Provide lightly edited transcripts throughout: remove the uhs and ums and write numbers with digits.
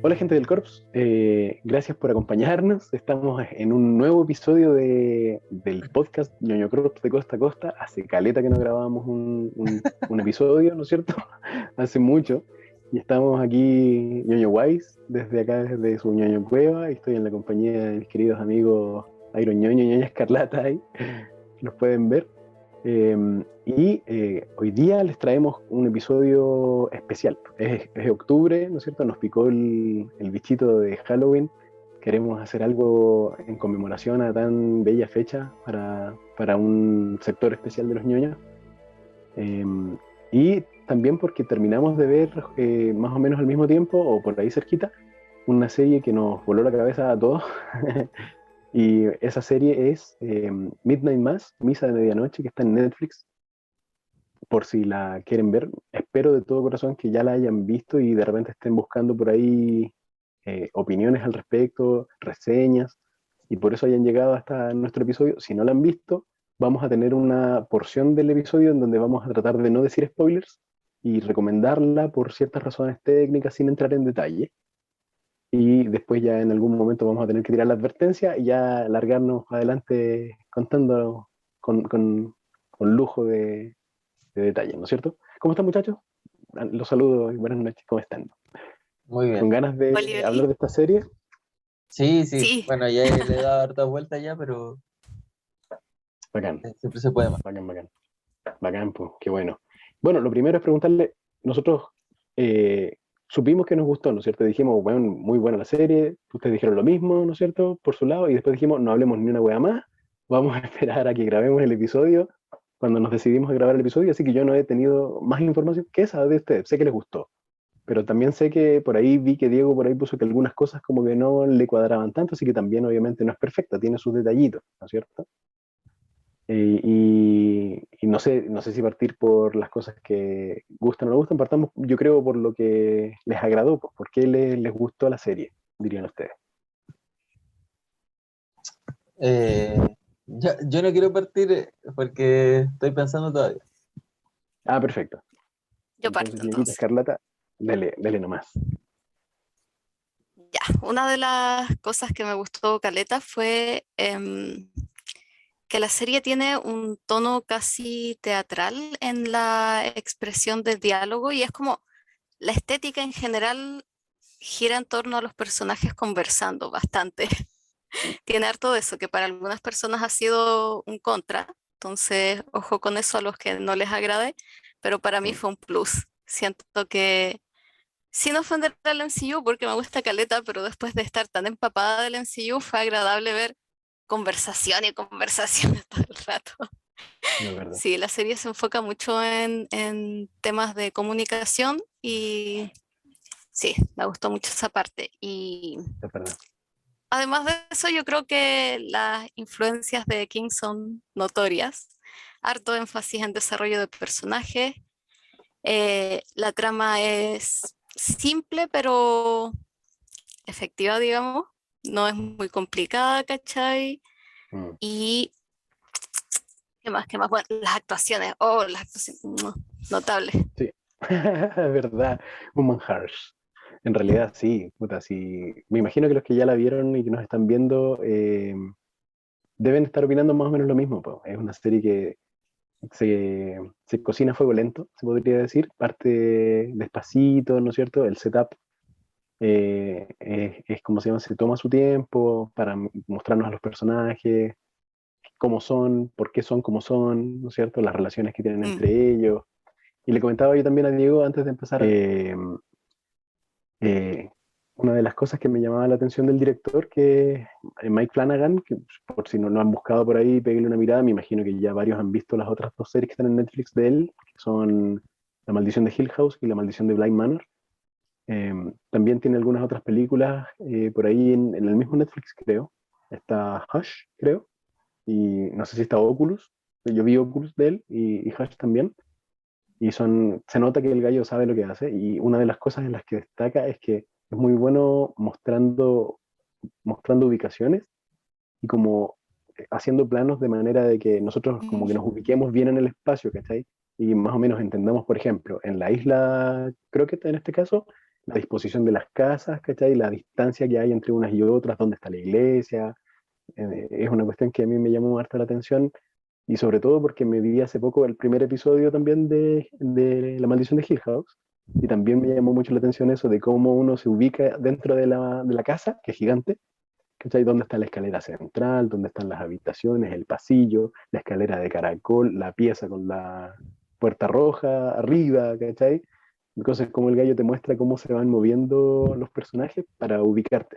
Hola gente del Corps, gracias por acompañarnos. Estamos en un nuevo episodio del podcast Ñoño Corps de Costa a Costa. Hace caleta que no grabábamos un episodio, ¿no es cierto? Hace mucho. Y estamos aquí, Ñoño Wise, desde acá, desde su Ñoño Cueva. Y estoy en la compañía de mis queridos amigos Iron Ñoño y Ñoña Escarlata ahí. Los pueden ver. Hoy día les traemos un episodio especial. Es octubre, ¿no es cierto? Nos picó el bichito de Halloween. Queremos hacer algo en conmemoración a tan bella fecha para un sector especial de los ñoños. Eh, y también porque terminamos de ver más o menos al mismo tiempo, o por ahí cerquita, una serie que nos voló la cabeza a todos. Y esa serie es Midnight Mass, Misa de Medianoche, que está en Netflix, por si la quieren ver. Espero de todo corazón que ya la hayan visto y de repente estén buscando por ahí opiniones al respecto, reseñas, y por eso hayan llegado hasta nuestro episodio. Si no la han visto, vamos a tener una porción del episodio en donde vamos a tratar de no decir spoilers y recomendarla por ciertas razones técnicas sin entrar en detalle. Y después ya en algún momento vamos a tener que tirar la advertencia y ya largarnos adelante contando con lujo de detalle, ¿no es cierto? ¿Cómo están, muchachos? Los saludo y buenas noches, ¿cómo están? Muy ¿Con bien. ganas Oli, de hablar Oli. de esta serie? Sí, sí. Sí, Bueno, ya le he dado hartas vueltas ya, pero Bacán, siempre se puede más. bacán, bacán. Bacán, pues, qué bueno. Bueno, lo primero es preguntarle, nosotros eh, supimos que nos gustó, ¿no es cierto? Dijimos, bueno, muy buena la serie, ustedes dijeron lo mismo, ¿no es cierto? Por su lado, y después dijimos, no hablemos ni una wea más, vamos a esperar a que grabemos el episodio, cuando nos decidimos a grabar el episodio, así que yo no he tenido más información que esa de ustedes, sé que les gustó, pero también sé que por ahí vi que Diego por ahí puso que algunas cosas como que no le cuadraban tanto, así que también obviamente no es perfecta, tiene sus detallitos, ¿no es cierto? Y no sé si partir por las cosas que gustan o no gustan, partamos yo creo por lo que les agradó, pues, por qué les gustó la serie, dirían ustedes. Eh, yo no quiero partir porque estoy pensando todavía. Ah, perfecto. yo Entonces, parto señorita entonces. Escarlata, dele nomás. Ya, una de las cosas que me gustó Caleta fue que la serie tiene un tono casi teatral en la expresión del diálogo y es como la estética en general gira en torno a los personajes conversando bastante. Tiene harto de eso, que para algunas personas ha sido un contra, entonces ojo con eso a los que no les agrade, pero para mí Mm. fue un plus. Siento que sin ofender al MCU porque me gusta Caleta, pero después de estar tan empapada del MCU fue agradable ver conversación y conversación todo el rato. No es verdad, Sí, la serie se enfoca mucho en temas de comunicación y sí, me gustó mucho esa parte. Y es verdad. además de eso, yo creo que las influencias de King son notorias. Harto énfasis en desarrollo de personajes. La trama es simple, pero efectiva, digamos. No es muy complicada, ¿cachai? Mm. Y ¿qué más? ¿Qué más? Bueno, las actuaciones. Oh, las actuaciones. Notables. Sí, es verdad, un manjar. En realidad sí, puta, sí. Me imagino que los que ya la vieron y que nos están viendo deben estar opinando más o menos lo mismo, po. Es una serie que se cocina a fuego lento, se podría decir, parte despacito, ¿no es cierto? El setup es como se llama, se toma su tiempo para mostrarnos a los personajes, cómo son, por qué son como son, ¿no es cierto? Las relaciones que tienen Mm. entre ellos. Y le comentaba yo también a Diego antes de empezar, eh, una de las cosas que me llamaba la atención del director, que Mike Flanagan, que por si no lo han buscado por ahí, peguenle una mirada, me imagino que ya varios han visto las otras dos series que están en Netflix de él, que son La Maldición de Hill House y La Maldición de Bly Manor. También tiene algunas otras películas por ahí en el mismo Netflix, creo. Está Hush, creo, y no sé si está Oculus. Yo vi Oculus de él y Hush también. Y se nota que el gallo sabe lo que hace. Y una de las cosas en las que destaca es que es muy bueno mostrando ubicaciones y como haciendo planos de manera de que nosotros como que nos Mm. ubiquemos bien en el espacio, ¿cachai? Y más o menos entendamos, por ejemplo, en la isla, creo que en este caso, la disposición de las casas, ¿cachai? La distancia que hay entre unas y otras, dónde está la iglesia. Es una cuestión que a mí me llamó harta la atención y sobre todo porque me vi hace poco el primer episodio también de La Maldición de Hill House y también me llamó mucho la atención eso de cómo uno se ubica dentro de la casa, que es gigante, ¿cachai? ¿Dónde está la escalera central? ¿Dónde están las habitaciones? El pasillo, la escalera de caracol, la pieza con la puerta roja arriba, ¿cachai? Entonces, como el gallo te muestra cómo se van moviendo los personajes para ubicarte.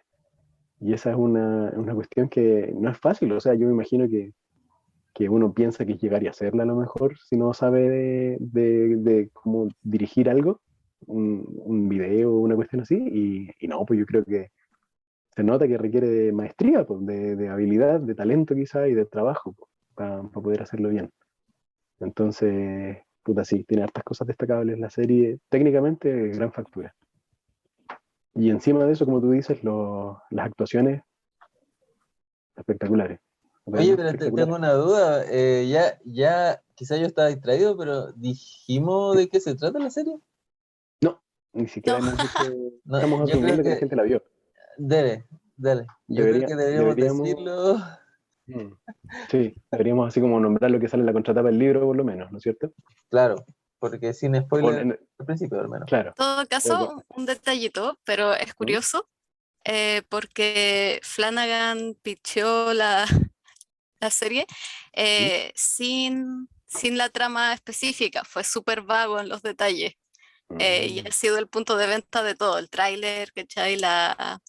Y esa es una cuestión que no es fácil, o sea, yo me imagino que uno piensa que es llegar y hacerla a lo mejor si no sabe de cómo dirigir algo, un video o una cuestión así, y no, pues yo creo que se nota que requiere de maestría, pues, de habilidad, de talento quizá y de trabajo para poder hacerlo bien. Entonces, puta, sí, tiene hartas cosas destacables la serie, técnicamente gran factura. Y encima de eso, como tú dices, las actuaciones espectaculares. Oye, Realmente pero tengo espectaculares. una duda. Ya, quizá yo estaba distraído, pero ¿dijimos de qué se trata la serie? No, ni siquiera No, hemos dicho, No, estamos yo creo asumiendo que la que gente la vio. dale, dale. Yo creo que deberíamos Deberíamos, decirlo. mm, sí, deberíamos así como nombrar lo que sale en la contratapa del libro, por lo menos, ¿no es cierto? Claro, porque sin O spoiler al principio al menos. claro, en todo caso, un detallito, pero es ¿mm? curioso, porque Flanagan pitchó la serie ¿Mm? sin la trama específica, fue súper vago en los detalles. Y Mm. ha sido el punto de venta de todo, el tráiler, ¿cachai? La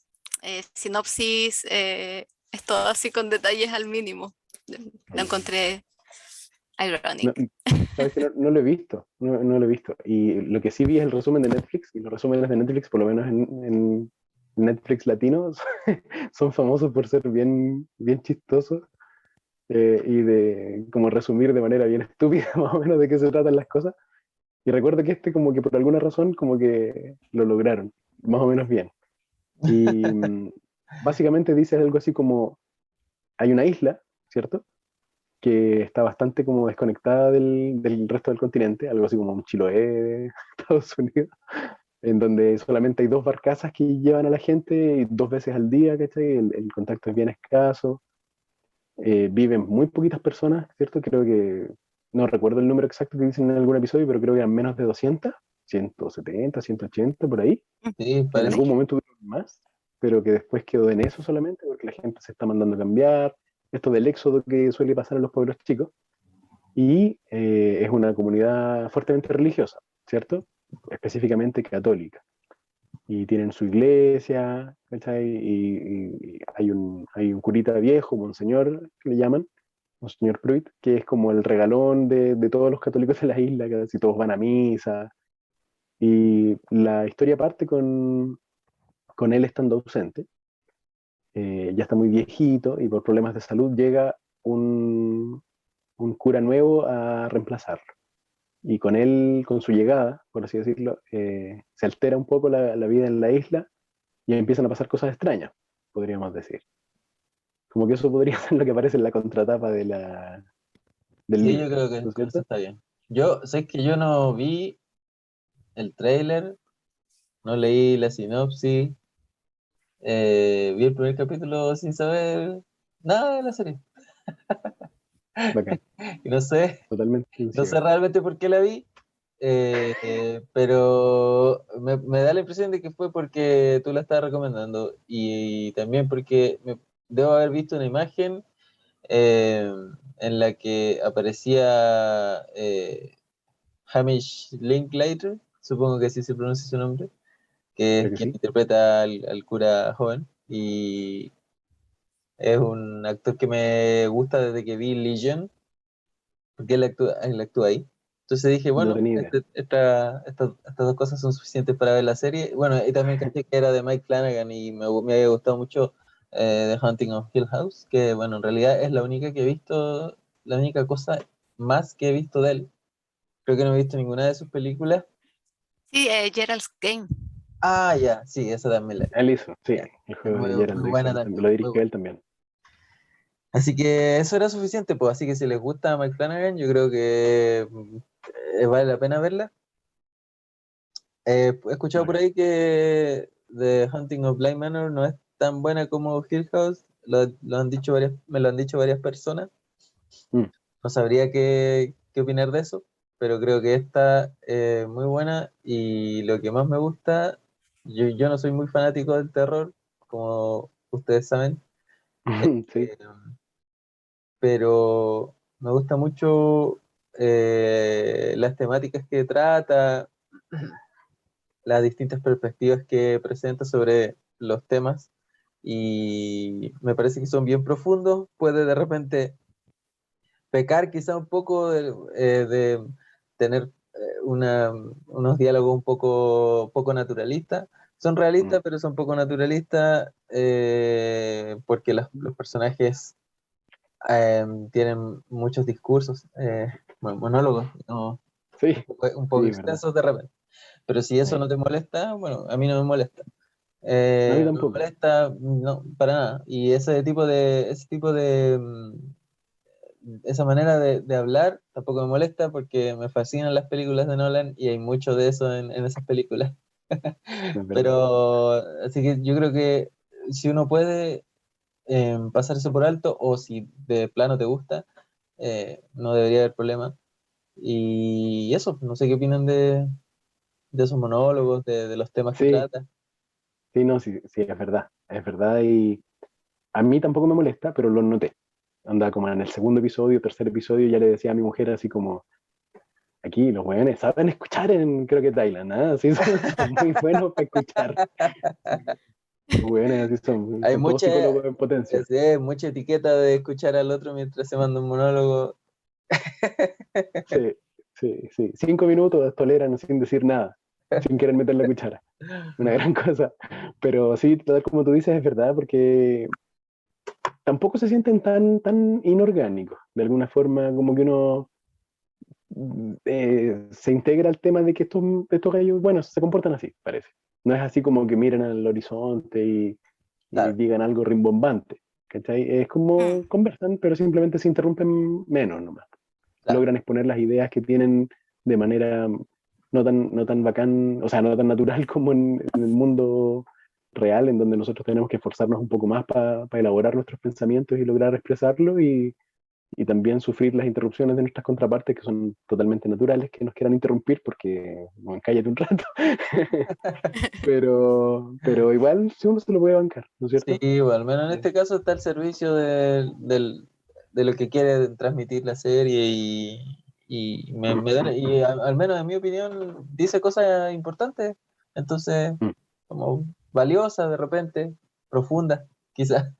sinopsis, es todo así con detalles al mínimo. Lo Mm. encontré No, ironic. sabes que no lo he visto, no lo he visto. Y lo que sí vi es el resumen de Netflix, y los resúmenes de Netflix, por lo menos en Netflix latinos, son famosos por ser bien chistosos y de como resumir de manera bien estúpida más o menos de qué se tratan las cosas. Y recuerdo que este como que por alguna razón como que lo lograron, más o menos bien. Y básicamente dice algo así como, hay una isla, ¿cierto? Que está bastante como desconectada del resto del continente, algo así como un Chiloé de Estados Unidos, en donde solamente hay dos barcazas que llevan a la gente dos veces al día, ¿cachai? El contacto es bien escaso, viven muy poquitas personas, ¿cierto? Creo que, no recuerdo el número exacto que dicen en algún episodio, pero creo que eran menos de 200, 170, 180, por ahí, Sí, que en parece. algún momento tuvieron más, pero que después quedó en eso solamente porque la gente se está mandando a cambiar, esto del éxodo que suele pasar en los pueblos chicos, y es una comunidad fuertemente religiosa, ¿cierto? Específicamente católica. Y tienen su iglesia, ¿cachai? Y hay un curita viejo, monseñor, que le llaman, monseñor Pruitt, que es como el regalón de todos los católicos de la isla, casi todos van a misa. Y la historia parte con él estando ausente, ya está muy viejito y por problemas de salud llega un cura nuevo a reemplazarlo. Y con él, con su llegada, por así decirlo, se altera un poco la vida en la isla y empiezan a pasar cosas extrañas, podríamos decir. Como que eso podría ser lo que aparece en la contratapa del Sí, yo libro, creo ¿no que es con eso cierto? está bien. Yo sé que yo no vi el tráiler, no leí la sinopsis, vi el primer capítulo sin saber nada de la serie. Bacán, Y no sé, totalmente no sé ciego. realmente por qué la vi, pero me da la impresión de que fue porque tú la estabas recomendando y también porque debo haber visto una imagen eh, en la que aparecía Hamish Linklater, supongo que así se pronuncia su nombre, que es Creo que quien sí. interpreta al cura joven y es un actor que me gusta desde que vi Legion, porque él actúa ahí. Entonces dije, No bueno, tenía idea. estas dos cosas son suficientes para ver la serie. Bueno, y también caché que era de Mike Flanagan y me había gustado mucho The Haunting of Hill House, que bueno, en realidad es la única que he visto, la única cosa más que he visto de él. Creo que no he visto ninguna de sus películas. Sí, Gerald's Game. Ah, ya, sí, esa también la vi. Él hizo, sí, Ya. el Es juego muy, de muy Gerald lo hizo buena él, también, lo muy dirigió buena. él también. Así que eso era suficiente, pues. Así que si les gusta Mike Flanagan, yo creo que vale la pena verla. He escuchado por ahí que The Haunting of Bly Manor no es tan buena como Hill House, me lo han dicho varias personas. Mm. No sabría qué opinar de eso, pero creo que esta es muy buena y lo que más me gusta, yo no soy muy fanático del terror, como ustedes saben, Sí. eh, pero me gusta mucho las temáticas que trata, las distintas perspectivas que presenta sobre los temas y me parece que son bien profundos, puede de repente pecar quizá un poco de tener unos diálogos un poco naturalistas. Son realistas, pero son poco naturalistas porque los personajes tienen muchos discursos, monólogos, ¿no? Sí, Un poco sí, es verdad. extensos de repente. Pero si eso Sí. no te molesta, bueno, a mí no me molesta. A mí Me tampoco. molesta, no, para nada. Y esa manera de hablar tampoco me molesta porque me fascinan las películas de Nolan y hay mucho de eso en esas películas. Es verdad. Pero, así que yo creo que si uno puede pasar eso por alto o si de plano te gusta, no debería haber problema. Y eso, no sé qué opinan de esos monólogos, de los temas que Sí, trata. sí, no, sí, sí, es verdad. Es verdad y a mí tampoco me molesta, pero lo noté. Anda como en el segundo episodio, tercer episodio, ya le decía a mi mujer así como, aquí los weones saben escuchar en, creo que Thailand, ¿ah? Así son muy buenos para escuchar. Los weones así Hay son todos mucha, psicólogos en potencia. mucha etiqueta de escuchar al otro mientras se manda un monólogo. Sí, sí, sí. 5 minutos toleran sin decir nada, sin querer meter la cuchara. Una gran cosa. Pero sí, tal como tú dices, es verdad, porque tampoco se sienten tan inorgánicos. De alguna forma, como que uno se integra al tema de que estos gallos, bueno, se comportan así, parece. No es así como que miren al horizonte y Claro, digan algo rimbombante. ¿Cachai? Es Mm, como conversan, pero simplemente se interrumpen menos nomás. claro. Logran exponer las ideas que tienen de manera no tan bacán, o sea, no tan natural como en el mundo real, en donde nosotros tenemos que esforzarnos un poco más para elaborar nuestros pensamientos y lograr expresarlo y también sufrir las interrupciones de nuestras contrapartes que son totalmente naturales, que nos quieran interrumpir porque, bueno, cállate un rato. pero igual, si uno se lo puede bancar, ¿no es cierto? Sí, bueno, al menos en Sí. este caso está el servicio de lo que quiere transmitir la serie y al menos en mi opinión dice cosas importantes, entonces Mm, como valiosas de repente, profundas quizás,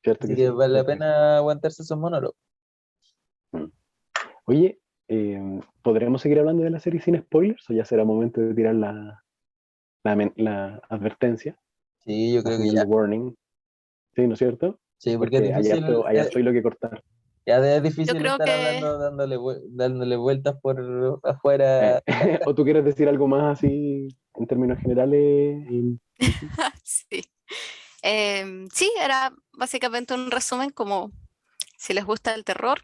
cierto así que que sí, vale la cierto que sí. pena aguantarse esos monólogos. Mm. Oye, ¿podremos seguir hablando de la serie sin spoilers o ya será momento de tirar la advertencia, Sí, yo la creo que señal ya, de warning? Sí, ¿no es cierto? sí, porque es Porque difícil, hay harto hilo que cortar. ya es yo difícil creo estar que hablando, dándole vueltas por afuera. ¿O tú quieres decir algo más así en términos generales? sí. Sí, era básicamente un resumen como si les gusta el terror,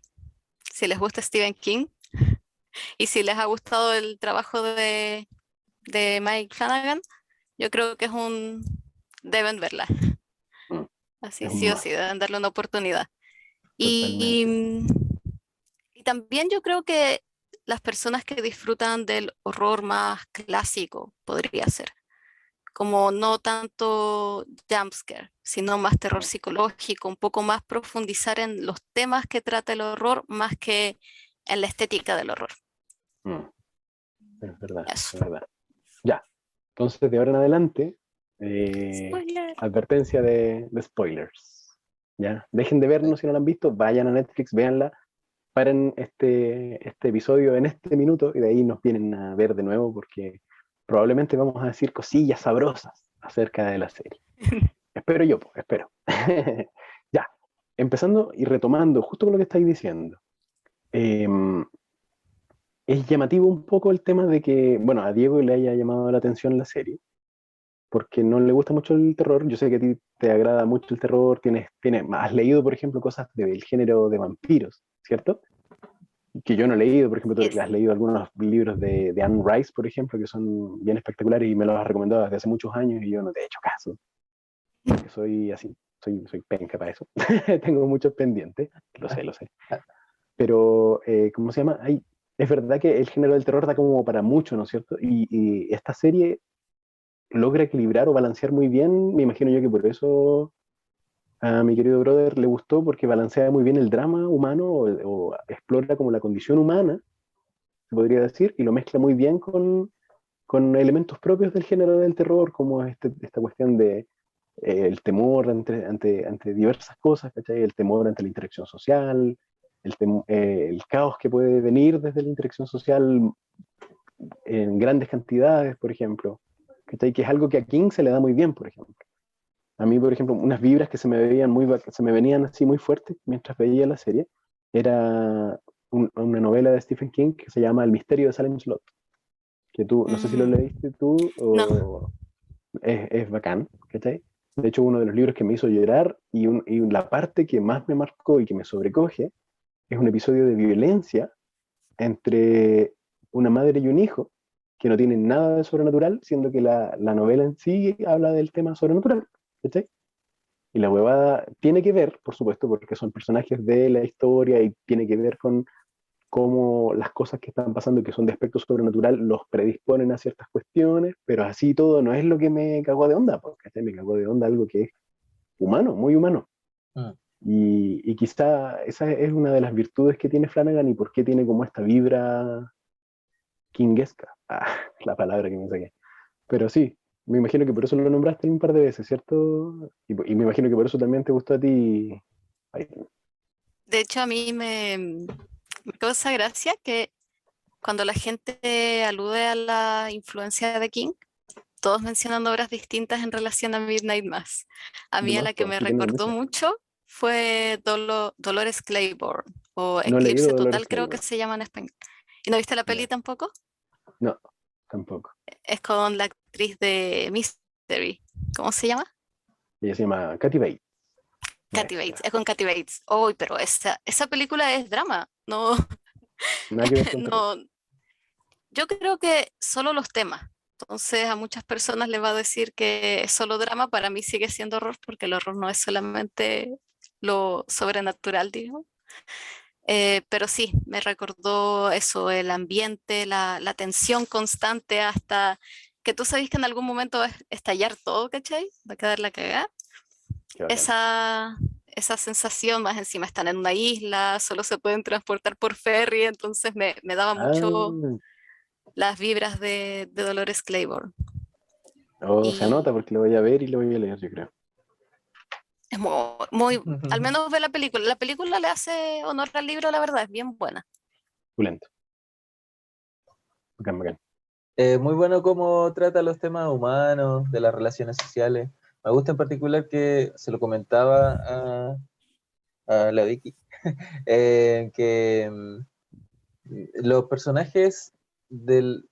si les gusta Stephen King y si les ha gustado el trabajo de Mike Flanagan, yo creo que deben verla. Mm, Así es sí un o sí, must, deben darle una oportunidad. Y, totalmente. y también yo creo que las personas que disfrutan del horror más clásico podría ser, como no tanto jumpscare, sino más terror Mm, psicológico, un poco más profundizar en los temas que trata el horror más que en la estética del horror. mm, es verdad, es Eso. verdad. Ya, entonces de ahora en adelante, Spoiler. advertencia de spoilers. Ya, dejen de vernos si no la han visto, vayan a Netflix, véanla, paren este episodio en este minuto y de ahí nos vienen a ver de nuevo porque probablemente vamos a decir cosillas sabrosas acerca de la serie. Espero yo, pues, espero. Ya, empezando y retomando justo con lo que estáis diciendo. em, es llamativo un poco el tema de que, bueno, a Diego le haya llamado la atención la serie, porque no le gusta mucho el terror. Yo sé que a ti te agrada mucho el terror, has leído, por ejemplo, cosas del género de vampiros, ¿cierto? que yo no he leído, por ejemplo, tú Es- has leído algunos libros de Anne Rice, por ejemplo, que son bien espectaculares y me los has recomendado desde hace muchos años y yo no te he hecho caso, porque soy así, soy penca para eso. Tengo muchos pendientes, lo sé, lo sé. Pero, ¿cómo se llama? Es verdad que el género del terror da como para mucho, ¿no es cierto? Y esta serie logra equilibrar o balancear muy bien, me imagino yo que por eso a mi querido brother le gustó, porque balancea muy bien el drama humano o explora como la condición humana, se podría decir, y lo mezcla muy bien con elementos propios del género del terror, como esta cuestión de el temor ante diversas cosas, ¿cachai? El temor ante la interacción social, el caos que puede venir desde la interacción social en grandes cantidades, por ejemplo, ¿cachai? Que es algo que a King se le da muy bien, por ejemplo. A mí, por ejemplo, unas vibras que se me venían así muy fuertes mientras veía la serie, era una novela de Stephen King que se llama El misterio de Salem Slot, que tú, no sé si lo mm, leíste tú, no, o es bacán, ¿cachai? De hecho, uno de los libros que me hizo llorar y la parte que más me marcó y que me sobrecoge es un episodio de violencia entre una madre y un hijo que no tienen nada de sobrenatural, siendo que la novela en sí habla del tema sobrenatural, ¿cachai? Y la huevada tiene que ver, por supuesto, porque son personajes de la historia y tiene que ver con cómo las cosas que están pasando, que son de aspecto sobrenatural, los predisponen a ciertas cuestiones, pero así todo no es lo que me cagó de onda, porque me cagó de onda algo que es humano, muy humano. Mm. Y quizá esa es una de las virtudes que tiene Flanagan y por qué tiene como esta vibra kingesca. Ah, la palabra que me saqué. Pero sí, me imagino que por eso lo nombraste un par de veces, ¿cierto? Y me imagino que por eso también te gustó a ti. Ay, de hecho a mí me causa gracia que cuando la gente alude a la influencia de King, todos mencionan obras distintas en relación a Midnight Mass. A de mí a más, la que pues, me sí tenía recordó muchas. mucho fue Dolores Claiborne o No he leído Eclipse Dolores Total, creo que Claiborne. se llama en español. ¿Y no viste la peli Ya. tampoco? No, tampoco. Es con la actriz de Mystery. ¿Cómo se llama? Ella se llama Kathy Bates. Kathy Bates. Esa. Es con Kathy Bates. Uy, pero esa película es drama. No, Nada que ver con terror. no, yo creo que solo los temas. Entonces a muchas personas les va a decir que es solo drama, para mí sigue siendo horror porque el horror no es solamente lo sobrenatural, digamos. Pero sí, me recordó eso, el ambiente, la tensión constante hasta que tú sabes que en algún momento va a estallar todo, ¿cachai? Va a quedar la cagada. Qué bacán. Esa sensación, más encima están en una isla, solo se pueden transportar por ferry, entonces me daba mucho Ah, las vibras de Dolores Claiborne. o se anota Y porque lo voy a ver y lo voy a leer, yo creo. es al menos ve la película. La película le hace honor al libro, la verdad, es bien buena. Pulento. Bacán, bacán. Muy bueno cómo trata los temas humanos, de las relaciones sociales. Me gusta en particular que se lo comentaba a la Vicky, que los personajes del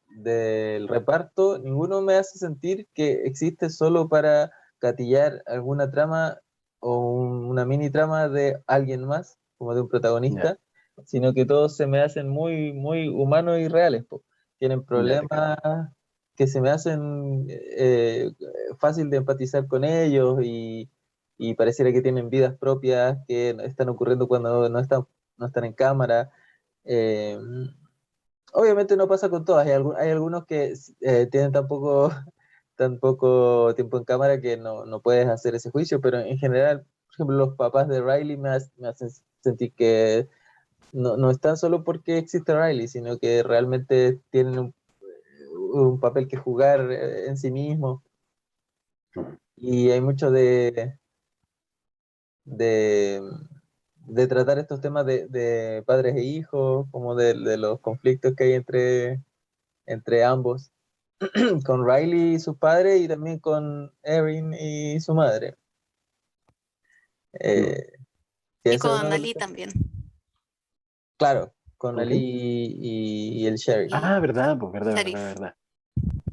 reparto, ninguno me hace sentir que existe solo para gatillar alguna trama o una mini trama de alguien más, como de un Ya, protagonista, sino que todos se me hacen muy, muy humanos y reales, po. Tienen ya te cacho. problemas que se me hacen fácil de empatizar con ellos y pareciera que tienen vidas propias que están ocurriendo cuando no están en cámara. Eh, Obviamente no pasa con todas, hay algunos que tienen tan poco tiempo en cámara que no puedes hacer ese juicio, pero en general, por ejemplo, los papás de Riley me hacen sentir que no están solo porque existe Riley, sino que realmente tienen un papel que jugar en sí mismo. Mm. Y hay mucho de, de tratar estos temas de padres e hijos, como de los conflictos que hay entre ambos. Con Riley y su padre y también con Erin y su madre. Mm. Eh, que Y ese es uno con de los Ali temas. también. Claro, con ¿Con Ali quién? y el sheriff. Ah, Y verdad, pues, verdad, verdad, Sheriff. verdad.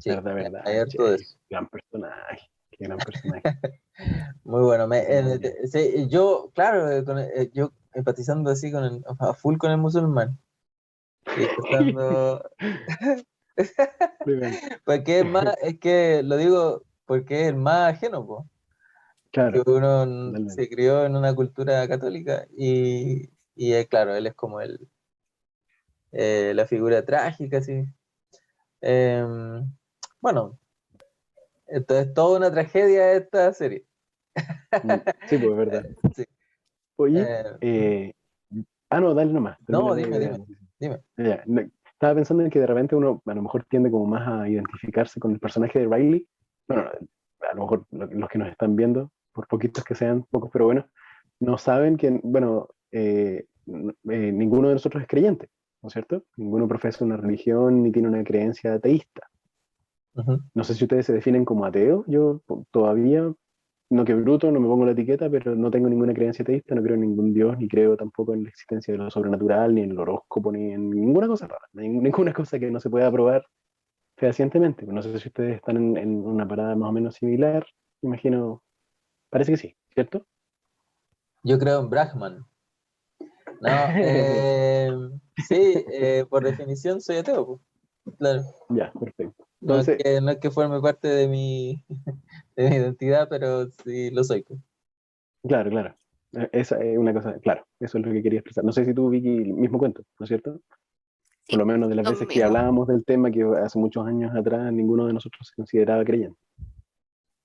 Sí, Verdad, hay verdad. harto de Che, eso. gran personaje. Qué gran personaje. Muy bueno. Muy bien. Sí, yo, claro, yo empatizando así a full con el musulmán. Y usando... Tremendo. Porque es que lo digo porque es el más ajeno, po. Que Claro, uno totalmente. se crió en una cultura católica y claro, él es como la figura trágica, sí. Em, bueno, esto es toda una tragedia esta serie. Mm, sí, pues es verdad. Sí. Oye, Eh, no, dale nomás, termina no, la dime, idea. dime, dime. Ya, estaba pensando en que de repente uno a lo mejor tiende como más a identificarse con el personaje de Riley. Bueno, a lo mejor los que nos están viendo, por poquitos que sean, pocos pero bueno, no saben que, bueno, ninguno de nosotros es creyente, ¿no es cierto? Ninguno profesa una religión ni tiene una creencia ateísta. Ujú. No sé si ustedes se definen como ateos, yo todavía, no que bruto, no me pongo la etiqueta, pero no tengo ninguna creencia ateísta, no creo en ningún Dios, ni creo tampoco en la existencia de lo sobrenatural, ni en el horóscopo, ni en ninguna cosa rara, ninguna cosa que no se pueda probar fehacientemente. No sé si ustedes están en una parada más o menos similar, imagino, parece que sí, ¿cierto? Yo creo en Brahman. No, sí, por definición soy ateo, po. Claro. Ya, perfecto. No es Entonces, que, no es que forme parte de de mi identidad, pero sí lo soy, po. claro, claro. Esa es una cosa, claro, eso es lo que quería expresar. No sé si tú, Vicky, el mismo cuento, ¿no es cierto? Por Sí, lo menos de las lo veces que mismo. hablábamos del tema, que hace muchos años atrás ninguno de nosotros se consideraba creyente.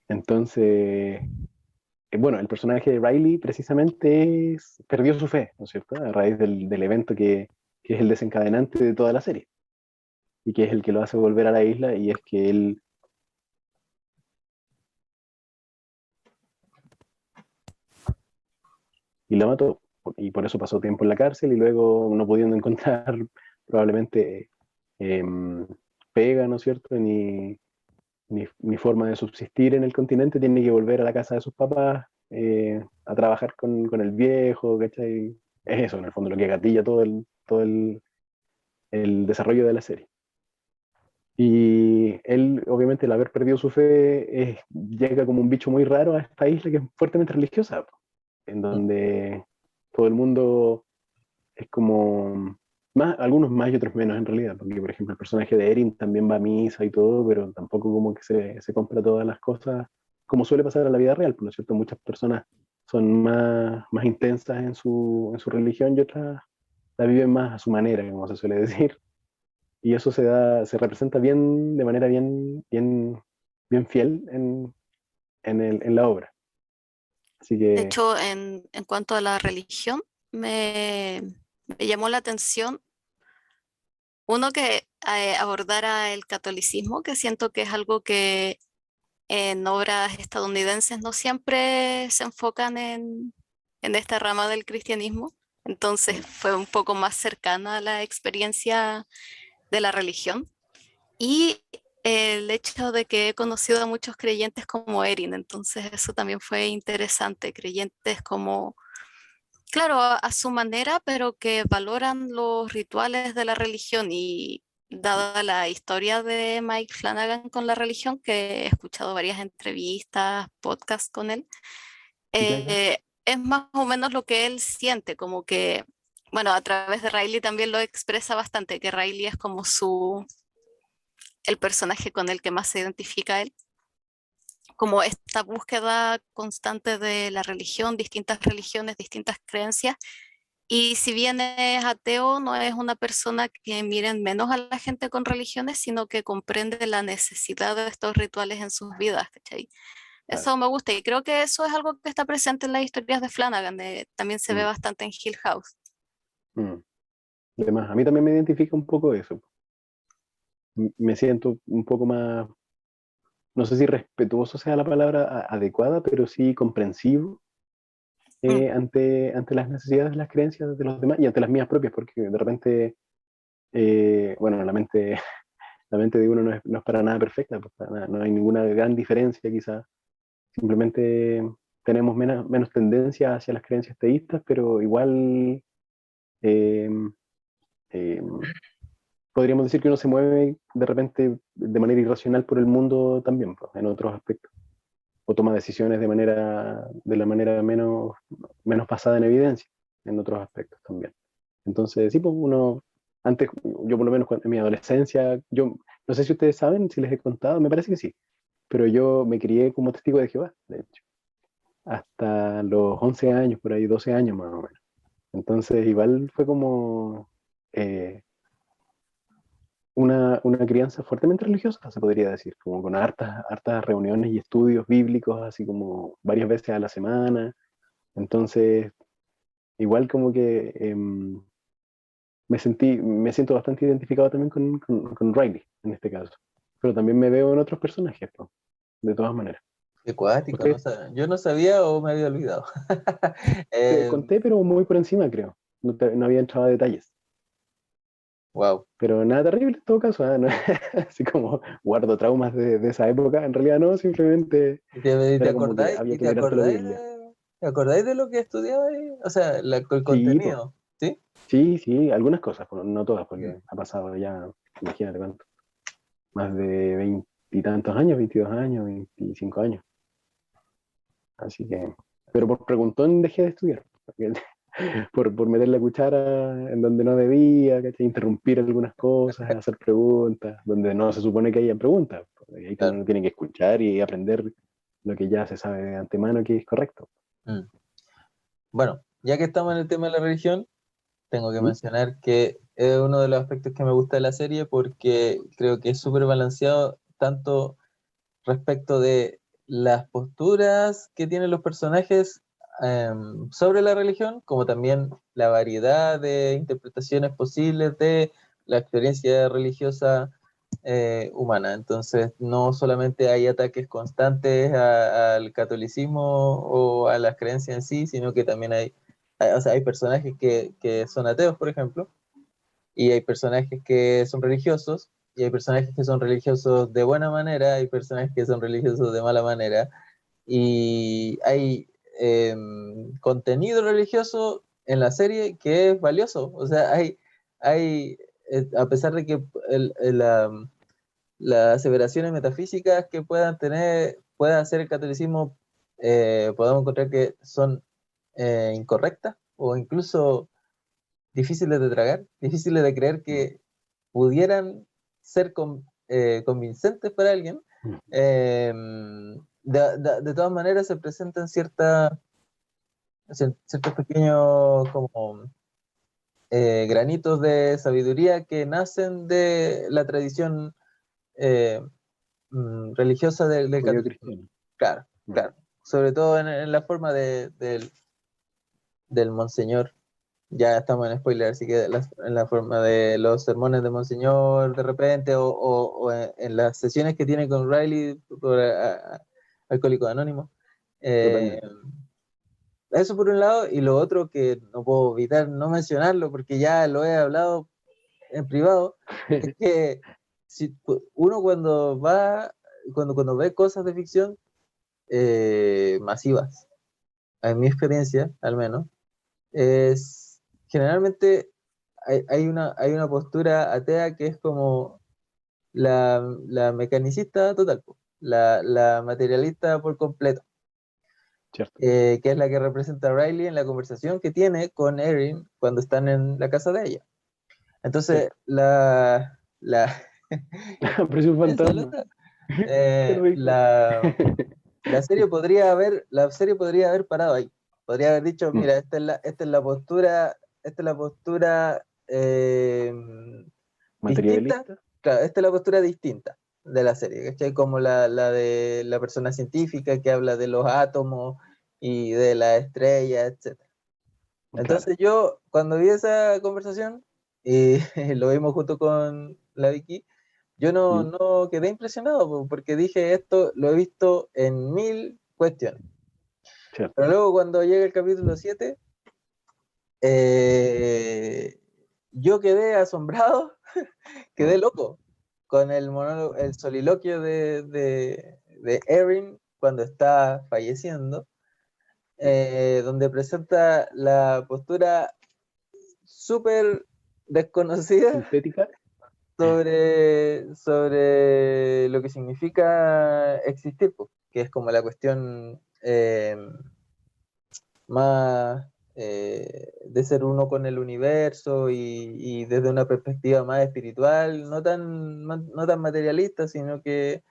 Entonces, bueno, el personaje de Riley precisamente perdió su fe, ¿no es cierto? A raíz del evento que es el desencadenante de toda la serie y que es el que lo hace volver a la isla y es que él, y la mató, y por eso pasó tiempo en la cárcel y luego no pudiendo encontrar probablemente em, pega, ¿no es cierto? Ni forma de subsistir en el continente, tiene que volver a la casa de sus papás a trabajar con el viejo, ¿cachai? Es eso, en el fondo, lo que gatilla el desarrollo de la serie. Y él, obviamente, el haber perdido su fe, llega como un bicho muy raro a esta isla que es fuertemente religiosa, en donde todo el mundo es como, más, algunos más y otros menos en realidad, porque por ejemplo el personaje de Erin también va a misa y todo, pero tampoco como que se compra todas las cosas, como suele pasar en la vida real, por lo cierto, muchas personas son más intensas en su religión y otras la viven más a su manera, como se suele decir, y eso se representa bien, de manera bien fiel en la obra. Así De que, hecho, en cuanto a la religión, me llamó la atención uno que abordara el catolicismo, que siento que es algo que en obras estadounidenses no siempre se enfocan en esta rama del cristianismo. Entonces fue un poco más cercana a la experiencia de la religión. Y el hecho de que he conocido a muchos creyentes como Erin, entonces eso también fue interesante, creyentes como, claro, a su manera, pero que valoran los rituales de la religión y dada la historia de Mike Flanagan con la religión, que he escuchado varias entrevistas, podcasts con él, ya, ya, es más o menos lo que él siente, como que, bueno, a través de Riley también lo expresa bastante, que Riley es como el personaje con el que más se identifica él, como esta búsqueda constante de la religión, distintas religiones, distintas creencias. Y si bien es ateo, no es una persona que miren menos a la gente con religiones, sino que comprende la necesidad de estos rituales en sus vidas, ¿cachai? claro. Eso me gusta y creo que eso es algo que está presente en las historias de Flanagan, también se ve Mm, bastante en Hill House. mm. Además, a mí también me identifica un poco eso. Me siento un poco más, no sé si respetuoso sea la palabra adecuada, pero sí comprensivo Mm, ante las necesidades, las creencias de los demás y ante las mías propias, porque de repente, bueno, la mente de uno no es para nada perfecta, pues, para nada, no hay ninguna gran diferencia quizás, simplemente tenemos menos tendencia hacia las creencias teístas, pero igual eh, eh, podríamos decir que uno se mueve de repente de manera irracional por el mundo también, pues, en otros aspectos. O toma decisiones de la manera menos basada en evidencia, en otros aspectos también. Entonces, sí, pues uno, Antes, yo por lo menos en mi adolescencia, yo no sé si ustedes saben, si les he contado, me parece que sí, pero yo me crié como testigo de Jehová, de hecho, hasta los 11 años, por ahí 12 años más o menos. Entonces, igual fue como una crianza fuertemente religiosa, se podría decir, como con hartas reuniones y estudios bíblicos, así como varias veces a la semana. Entonces, igual como que me siento bastante identificado también con Riley, en este caso. Pero también me veo en otros personajes, ¿no? De todas maneras. Qué cuático, Usted no yo no sabía o me había olvidado. te conté, pero muy por encima, creo. No había entrado a detalles. Wow. Pero nada terrible en todo caso, ¿ah? No, así como guardo traumas de esa época. En realidad no, simplemente ¿Te era como que acordáis? había ¿Y que mirar toda la Biblia. te acordáis de lo que estudiaba ahí? O sea, el Sí, pues, contenido, ¿sí? sí, algunas cosas, pues, no todas, Mm. porque ha pasado ya, imagínate cuánto, más de 20 y tantos años, 22 años, 25 años. Así que, pero por preguntón dejé de estudiar, porque por meter la cuchara en donde no debía, ¿cachai? Interrumpir algunas cosas, hacer preguntas, donde no se supone que haya preguntas, porque ahí Claro. uno tiene que escuchar y aprender lo que ya se sabe de antemano que es correcto. Mm. Bueno, ya que estamos en el tema de la religión, tengo que ¿Mm? mencionar que es uno de los aspectos que me gusta de la serie porque creo que es súper balanceado tanto respecto de las posturas que tienen los personajes sobre la religión, como también la variedad de interpretaciones posibles de la experiencia religiosa humana. Entonces, no solamente hay ataques constantes al catolicismo o a las creencias en sí, sino que también o sea, hay personajes que son ateos, por ejemplo, y hay personajes que son religiosos, y hay personajes que son religiosos de buena manera, hay personajes que son religiosos de mala manera, y hay contenido religioso en la serie que es valioso, o sea, a pesar de que las aseveraciones metafísicas que pueda hacer el catolicismo, podemos encontrar que son incorrectas o incluso difíciles de tragar, difíciles de creer que pudieran ser convincentes para alguien, Mm. de todas maneras se presentan ciertos pequeños como granitos de sabiduría que nacen de la tradición eh, religiosa del Judío catolicismo. cristiano. Claro, Mm. claro. Sobre todo en la forma del monseñor. Ya estamos en spoiler, así que en la forma de los sermones de Monseñor de repente, o en las sesiones que tiene con Riley por Alcohólicos Anónimos. Eh, Totalmente. Eso por un lado, y lo otro que no puedo evitar no mencionarlo porque ya lo he hablado en privado, es que uno cuando ve cosas de ficción masivas, en mi experiencia al menos, es generalmente hay una postura atea que es como la mecanicista total, po, la materialista por completo, Cierto. que es la que representa a Riley en la conversación que tiene con Erin cuando están en la casa de ella. Entonces, Cierto. la Apareció un esa fantasma. loca, Qué eh, rico. la, la serie podría haber parado ahí. Podría haber dicho, Mm. mira, esta es la postura distinta. Materialista. Claro, esta es la postura distinta de la serie, ¿cachai? Como la de la persona científica que habla de los átomos y de la estrella, etcétera. Claro. Entonces yo, cuando vi esa conversación, y lo vimos junto con la Vicky, yo no, Mm. no quedé impresionado porque dije, esto lo he visto en mil cuestiones. Cierto. Pero luego cuando llega el capítulo 7, eh, yo quedé asombrado, quedé Mm. loco con el monólogo, el soliloquio de Erin cuando está falleciendo, donde presenta la postura súper desconocida Sintética. sobre lo que significa existir, po, que es como la cuestión más de ser uno con el universo y desde una perspectiva más espiritual, no tan materialista, sino que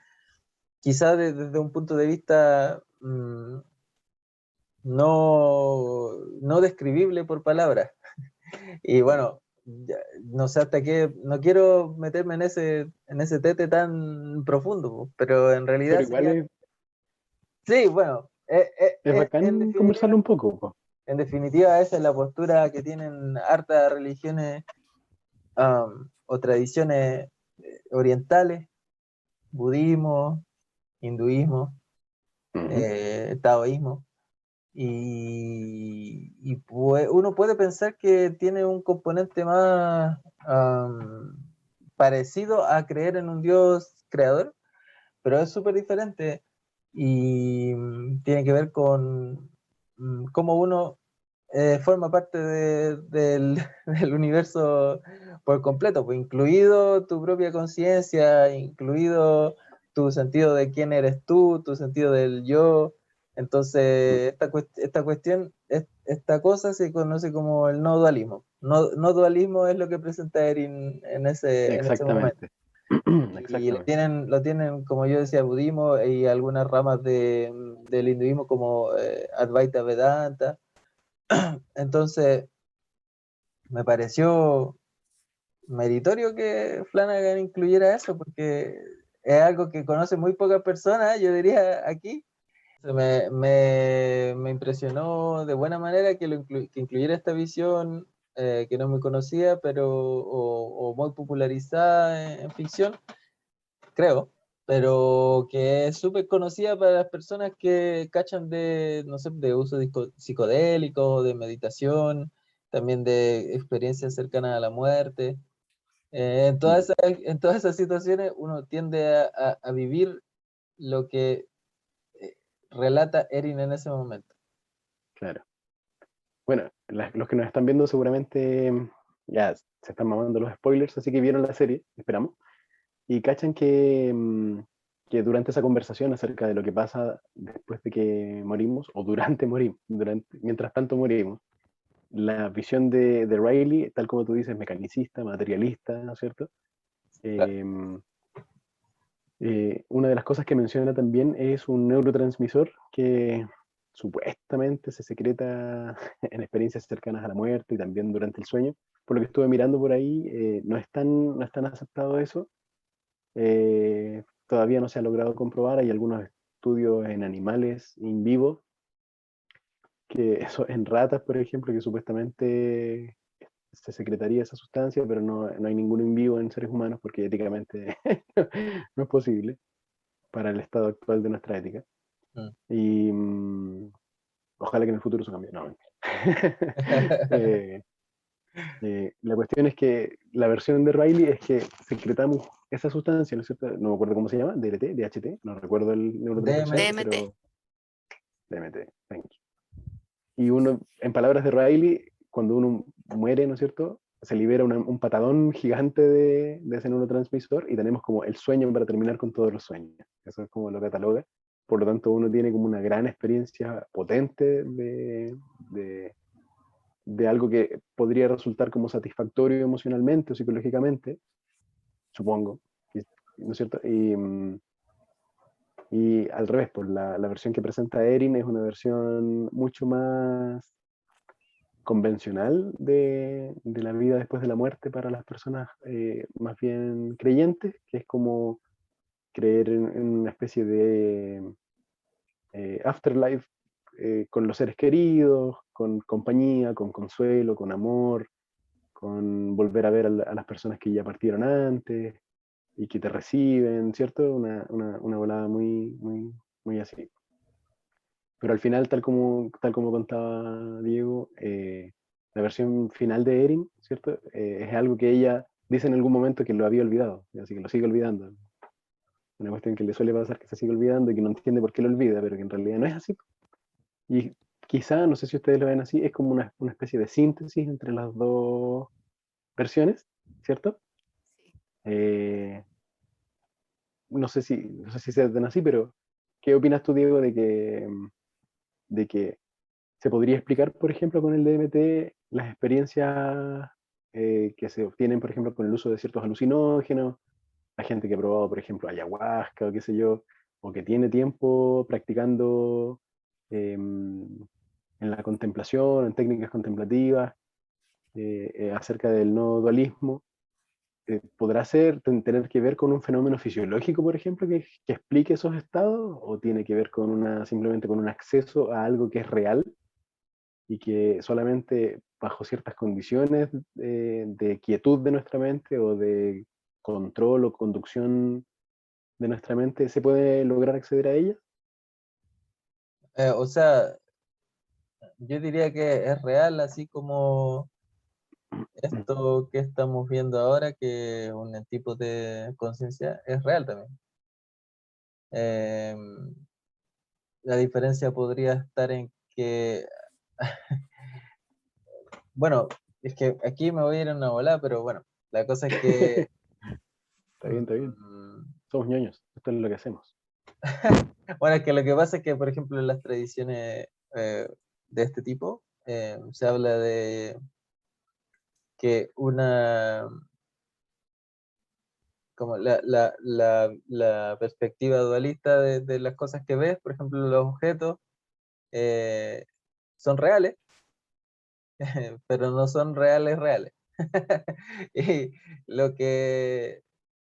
quizás desde un punto de vista no describible por palabras. Y bueno, no sé hasta qué, no quiero meterme en ese tete tan profundo, pero en realidad Pero igual sería, sí, bueno, es bacán conversarlo un poco, po. en definitiva esa es la postura que tienen hartas religiones o tradiciones orientales, budismo, hinduismo, Ujú. taoísmo. Uno puede pensar que tiene un componente más parecido a creer en un Dios creador, pero es súper diferente y tiene que ver con cómo uno forma parte del universo por completo, pues, incluido tu propia conciencia, incluido tu sentido de quién eres tú, tu sentido del yo. Entonces, esta cuestión, esta cosa se conoce como el no dualismo. No dualismo es lo que presenta Erin en ese momento. Exactamente. Y Exactamente. lo tienen, como yo decía, budismo y algunas ramas del hinduismo como Advaita Vedanta. Entonces, me pareció meritorio que Flanagan incluyera eso, porque es algo que conocen muy pocas personas, yo diría, aquí. Me impresionó de buena manera que incluyera esta visión que no es muy conocida, pero o muy popularizada en ficción, creo, pero que es súper conocida para las personas que cachan de, no sé, de uso psicodélico, de meditación, también de experiencias cercanas a la muerte. Mm, En todas esas situaciones uno tiende a vivir lo que eh, relata Erin en ese momento. claro. Bueno, los que nos están viendo seguramente ya se están mamando los spoilers, así que vieron la serie, esperamos, y cachan que durante esa conversación acerca de lo que pasa después de que morimos, o durante morimos, mientras tanto morimos, la visión de Riley, tal como tú dices, mecanicista, materialista, ¿no es cierto? Claro. Eh, una de las cosas que menciona también es un neurotransmisor que supuestamente se secreta en experiencias cercanas a la muerte y también durante el sueño. Por lo que estuve mirando por ahí, no es tan aceptado eso. Todavía no se ha logrado comprobar. Hay algunos estudios en animales in vivo, que eso, en ratas, por ejemplo, que supuestamente se secretaría esa sustancia, pero no hay ninguno in vivo en seres humanos porque éticamente no es posible para el estado actual de nuestra ética. Mm. Y ojalá que en el futuro eso cambie. No, eh, la cuestión es que la versión de Riley es que secretamos esa sustancia, ¿no es cierto? No me acuerdo cómo se llama, DLT, DHT, no recuerdo el neurotransmisor, DMT. DMT. pero DMT, thank you. Y uno, en palabras de Riley, cuando uno muere, ¿no es cierto? Se libera un patadón gigante de ese neurotransmisor y tenemos como el sueño para terminar con todos los sueños. Eso es como lo cataloga. Por lo tanto, uno tiene como una gran experiencia potente de algo que podría resultar como satisfactorio emocionalmente o psicológicamente, supongo, ¿no es cierto? Y al revés, pues la versión que presenta Erin es una versión mucho más convencional de la vida después de la muerte para las personas más bien creyentes, que es como creer en una especie de afterlife con los seres queridos, con compañía, con consuelo, con amor, con volver a ver a las personas que ya partieron antes y que te reciben, ¿cierto? Una volada muy así. Pero al final, tal como contaba Diego, la versión final de Erin, ¿cierto? Es algo que ella dice en algún momento que lo había olvidado, así que lo sigue olvidando. Una cuestión que le suele pasar que se sigue olvidando y que no entiende por qué lo olvida, pero que en realidad no es así. Y quizá, no sé si ustedes lo ven así, es como una especie de síntesis entre las dos versiones, ¿cierto? Sí. Eh, no sé si se ven así, pero ¿qué opinas tú, Diego, de que se podría explicar, por ejemplo, con el DMT, las experiencias que se obtienen, por ejemplo, con el uso de ciertos alucinógenos, la gente que ha probado, por ejemplo, ayahuasca o qué sé yo, o que tiene tiempo practicando en la contemplación, en técnicas contemplativas, acerca del no dualismo, ¿podrá tener que ver con un fenómeno fisiológico, por ejemplo, que explique esos estados? ¿O tiene que ver con simplemente con un acceso a algo que es real y que solamente bajo ciertas condiciones de quietud de nuestra mente o de control o conducción de nuestra mente se puede lograr acceder a ella? O sea, yo diría que es real, así como esto que estamos viendo ahora, que un tipo de conciencia es real también. Em, la diferencia podría estar en que, bueno, es que aquí me voy a ir a una bola, pero bueno, la cosa es que, Está bien, está bien. mm, Somos ñoños, esto es lo que hacemos. bueno, es que lo que pasa es que, por ejemplo, en las tradiciones de este tipo, se habla de que como la perspectiva dualista de las cosas que ves, por ejemplo, los objetos, eh, son reales, pero no son reales reales. Y lo que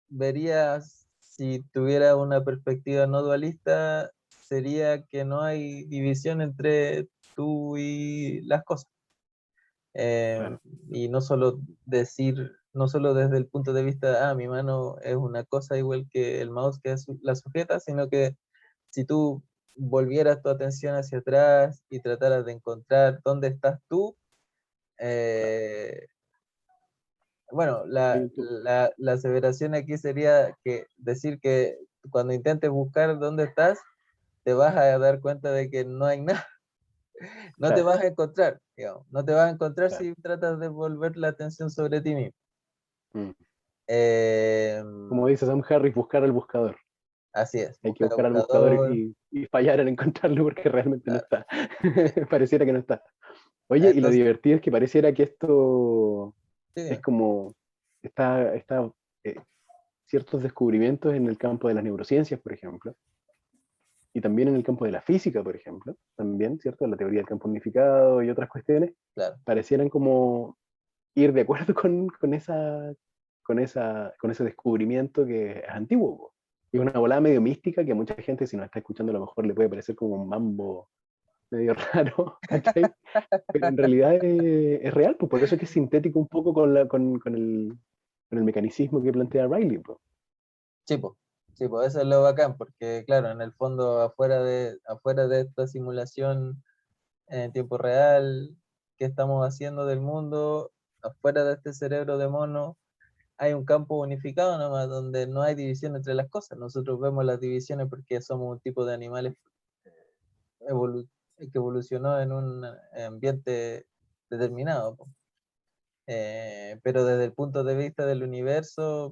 verías si tuviera una perspectiva no dualista sería que no hay división entre tú y las cosas. Claro, Y no solo decir, no solo desde el punto de vista, mi mano es una cosa igual que el mouse que es la sujeta, sino que si tú volvieras tu atención hacia atrás y trataras de encontrar dónde estás tú, claro. eh, bueno, Hay un tú. la aseveración aquí sería que decir que cuando intentes buscar dónde estás, te vas a dar cuenta de que no hay nada, no te Claro, vas a encontrar, digamos, no te vas a encontrar claro. si tratas de volver la atención sobre ti mismo. Mm. Eh, Como dice Sam Harris, buscar al buscador. así es, Hay que buscar al buscar al buscador buscador, y fallar en encontrarlo porque realmente no claro. está. Pareciera que no está. Oye, y lo Entonces, divertido es que pareciera que esto sí, es como, está eh, ciertos descubrimientos en el campo de las neurociencias, por ejemplo, y también en el campo de la física, por ejemplo, también, ¿cierto? La teoría del campo unificado y otras cuestiones, claro. parecieran como ir de acuerdo con ese descubrimiento que es antiguo, po. Y es una volada medio mística que a mucha gente, si nos está escuchando, a lo mejor le puede parecer como un mambo medio raro, ¿cachai? Pero en realidad es real, pues por eso es que es sintético un poco con el mecanicismo que plantea Riley, pues. Sí, pues eso es lo bacán, porque claro, en el fondo, afuera de esta simulación en tiempo real que estamos haciendo del mundo, afuera de este cerebro de mono, hay un campo unificado nomás, donde no hay división entre las cosas. Nosotros vemos las divisiones porque somos un tipo de animales evolu- que evolucionó en un ambiente determinado, po. Pero desde el punto de vista del universo,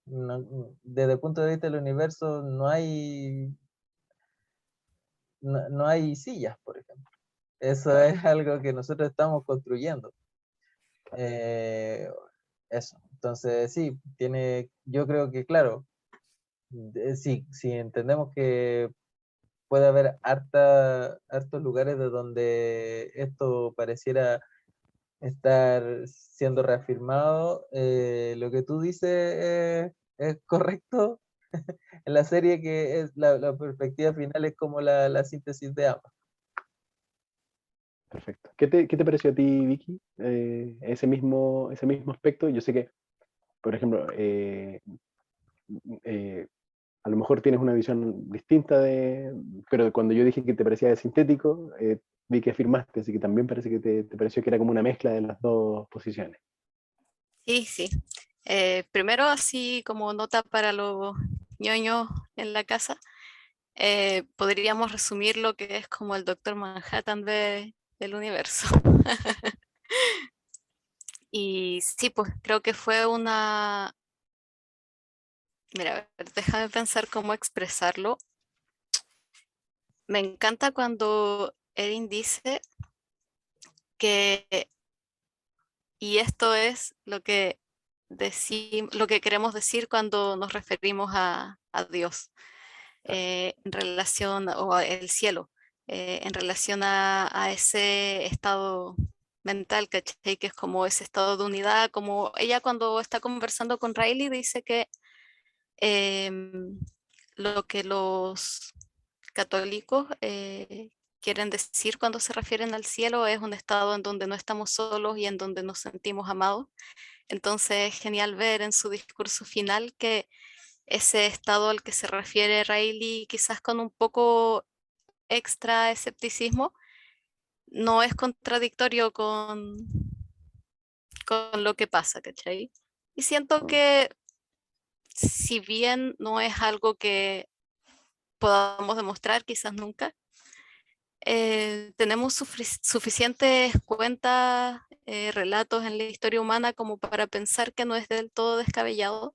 desde el punto de vista del universo no hay sillas, por ejemplo. Eso Claro, es algo que nosotros estamos construyendo. Eh, eso. Entonces, sí, yo creo que, claro, sí, si entendemos que puede haber hartos lugares de donde esto pareciera estar siendo reafirmado, lo que tú dices es correcto en la serie, que es la perspectiva final es como la síntesis de ambas. perfecto. Qué te pareció a ti, Vicky? Ese mismo aspecto. Yo sé que, por ejemplo, eh, a lo mejor tienes una visión distinta pero cuando yo dije que te parecía de sintético, vi que afirmaste, así que también parece que te pareció que era como una mezcla de las dos posiciones. Sí, sí. Primero, así como nota para los ñoños en la casa, podríamos resumir lo que es como el Doctor Manhattan del universo. Y sí, pues creo que fue una... Mira, a ver, déjame pensar cómo expresarlo. Me encanta cuando Erin dice y esto es lo que lo que queremos decir cuando nos referimos a Dios, en relación, o al cielo, en relación a ese estado mental, ¿cachai? Que es como ese estado de unidad, como ella cuando está conversando con Riley dice que em, lo que los católicos quieren decir cuando se refieren al cielo es un estado en donde no estamos solos y en donde nos sentimos amados. Entonces es genial ver en su discurso final que ese estado al que se refiere Riley, quizás con un poco extra escepticismo, no es contradictorio con lo que pasa, ¿cachai? Y siento que si bien no es algo que podamos demostrar, quizás nunca, tenemos suficientes cuentas, relatos en la historia humana como para pensar que no es del todo descabellado.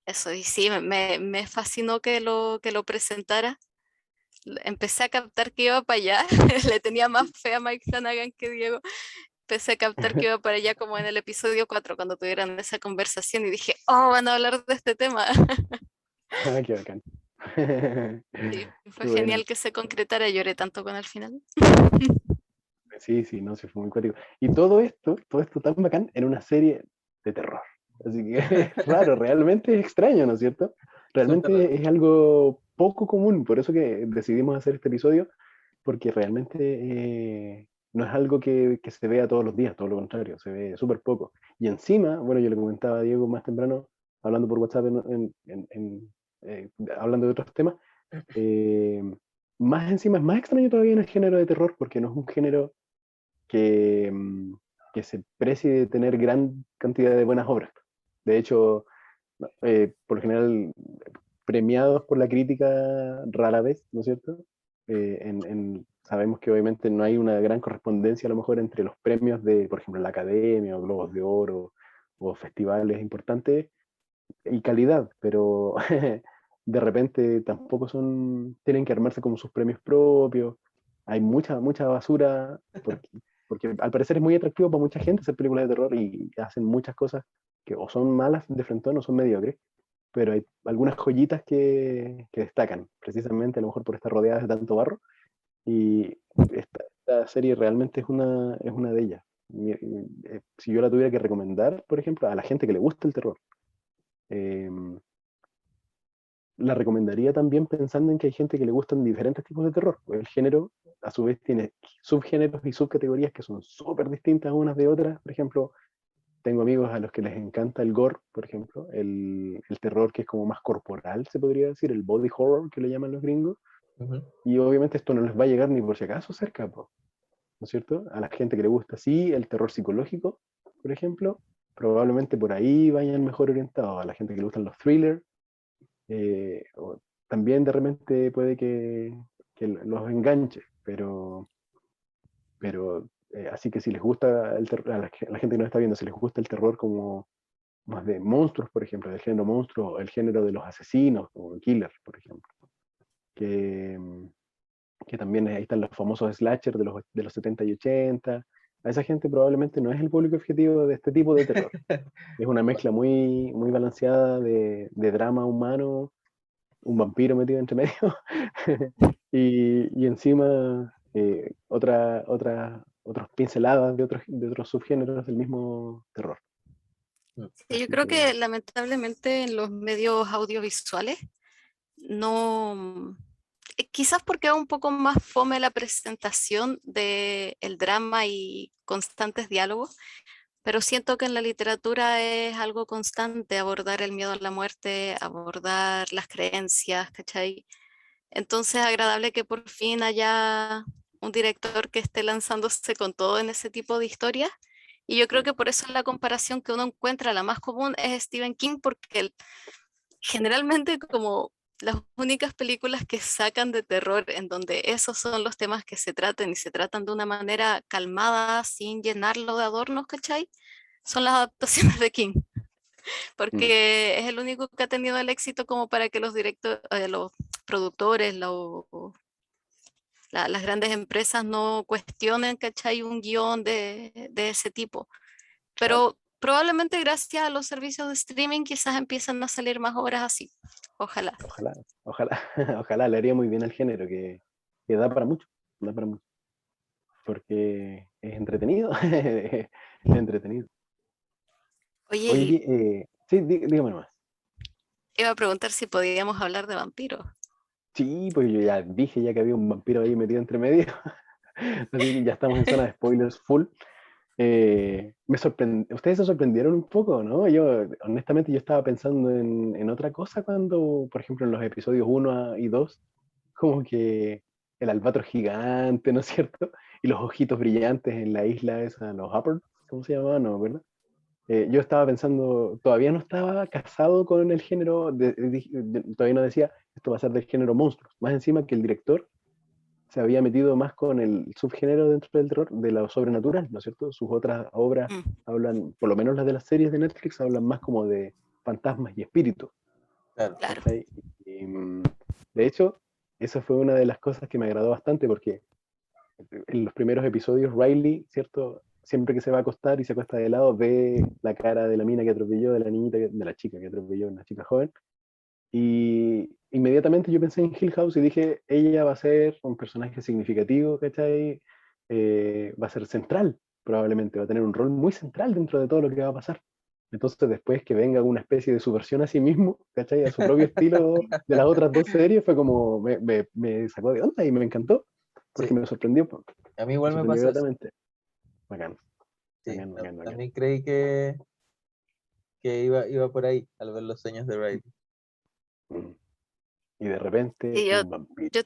Eso, y sí, me fascinó que lo presentara. Empecé a captar que iba para allá, le tenía más fe a Mike Flanagan que Diego. Empecé a captar que iba para allá como en el episodio 4 cuando tuvieran esa conversación y dije, oh, van a hablar de este tema. Ah, qué bacán. Sí, fue Qué bueno. genial que se concretara, lloré tanto con el final. Sí, sí, no, sí, fue muy cuático. Y todo esto tan bacán en una serie de terror. Así que es raro, realmente es extraño, ¿no es cierto? Súper raro. Realmente es algo poco común, por eso que decidimos hacer este episodio, porque realmente no es algo que se vea todos los días, todo lo contrario, se ve súper poco. Y encima, bueno, yo le comentaba a Diego más temprano, hablando por WhatsApp, eh, hablando de otros temas, eh, más encima es más extraño todavía en el género de terror, porque no es un género que, que se precie de tener gran cantidad de buenas obras. De hecho, por lo general, premiados por la crítica rara vez, ¿no es cierto? Sabemos que obviamente no hay una gran correspondencia a lo mejor entre los premios de, por ejemplo, la Academia o Globos de Oro o festivales importantes y calidad, pero de repente tampoco tienen que armarse como sus premios propios. Hay mucha basura, porque al parecer es muy atractivo para mucha gente hacer películas de terror y hacen muchas cosas que o son malas de frente o son mediocres, pero hay algunas joyitas que destacan, precisamente a lo mejor por estar rodeadas de tanto barro, y esta serie realmente es una de ellas. Si yo la tuviera que recomendar, por ejemplo, a la gente que le gusta el terror, eh, la recomendaría también pensando en que hay gente que le gustan diferentes tipos de terror. Pues el género, a su vez, tiene subgéneros y subcategorías que son súper distintas unas de otras. Por ejemplo, tengo amigos a los que les encanta el gore, por ejemplo, el terror que es como más corporal, se podría decir, el body horror que le llaman los gringos. Ujú. Y obviamente esto no les va a llegar ni por si acaso cerca, po, ¿no es cierto? A la gente que le gusta así el terror psicológico, por ejemplo, probablemente por ahí vayan mejor orientados. A la gente que le gustan los thrillers, también de repente puede que los enganche, pero así que si les gusta el terror, a la gente que nos está viendo, si les gusta el terror como más de monstruos, por ejemplo, del género monstruo, el género de los asesinos, como killer, por ejemplo, que, que también ahí están los famosos slasher de los 70 y 80. A esa gente probablemente no es el público objetivo de este tipo de terror. Es una mezcla muy balanceada de drama humano, un vampiro metido entre medio, y encima otras pinceladas de otros subgéneros del mismo terror. Sí, yo Así creo que que lamentablemente en los medios audiovisuales no, quizás porque es un poco más fome la presentación del drama y constantes diálogos, pero siento que en la literatura es algo constante abordar el miedo a la muerte, abordar las creencias, ¿cachai? Entonces es agradable que por fin haya un director que esté lanzándose con todo en ese tipo de historias. Y yo creo que por eso la comparación que uno encuentra, la más común, es Stephen King, porque generalmente como las únicas películas que sacan de terror en donde esos son los temas que se tratan y se tratan de una manera calmada, sin llenarlo de adornos, ¿cachai? Son las adaptaciones de King, mm, porque es el único que ha tenido el éxito como para que los productores, las grandes empresas no cuestionen, ¿cachai? Un guión de ese tipo. Pero probablemente gracias a los servicios de streaming quizás empiezan a salir más obras así. Ojalá. Ojalá, ojalá le haría muy bien al género, que da para mucho, porque es entretenido, es entretenido. Oye, Oye, sí, dígame más. iba a preguntar si podíamos hablar de vampiros. Sí, pues yo ya dije ya que había un vampiro ahí metido entre medio, así que ya estamos en zona de spoilers full. Ustedes se sorprendieron un poco, ¿no? Honestamente, yo estaba pensando en otra cosa cuando, por ejemplo, en los episodios 1 y 2, como que el albatros gigante, ¿no es cierto? Y los ojitos brillantes en la isla esa, los Upper, ¿cómo se llamaban? No, ¿verdad? Yo estaba pensando, todavía no estaba casado con el género, todavía no decía, esto va a ser del género monstruos. Más encima que el director se había metido más con el subgénero dentro del terror de lo sobrenatural, ¿no es cierto? Sus otras obras Mm, hablan, por lo menos las de las series de Netflix, hablan más como de fantasmas y espíritus. Claro. claro. ¿Cachai? De hecho, esa fue una de las cosas que me agradó bastante porque en los primeros episodios Riley, ¿cierto? Siempre que se va a acostar y se acuesta de lado, ve la cara de la mina que atropelló, de la niñita, de la chica que atropelló, una chica joven. Y inmediatamente yo pensé en Hill House y dije, ella va a ser un personaje significativo, ¿cachai? Va a ser central, probablemente, va a tener un rol muy central dentro de todo lo que va a pasar. Entonces después que venga una especie de subversión a sí mismo, ¿cachai? A su propio estilo de las otras dos series, fue como, me sacó de onda y me encantó, porque Sí, me sorprendió, a mí me igual me sorprendió pasó eso. gratamente. Bacán, Sí, bacán. también creí que iba por ahí al ver los sueños de Riley. Mm. Y de repente, Y un vampiro. yo,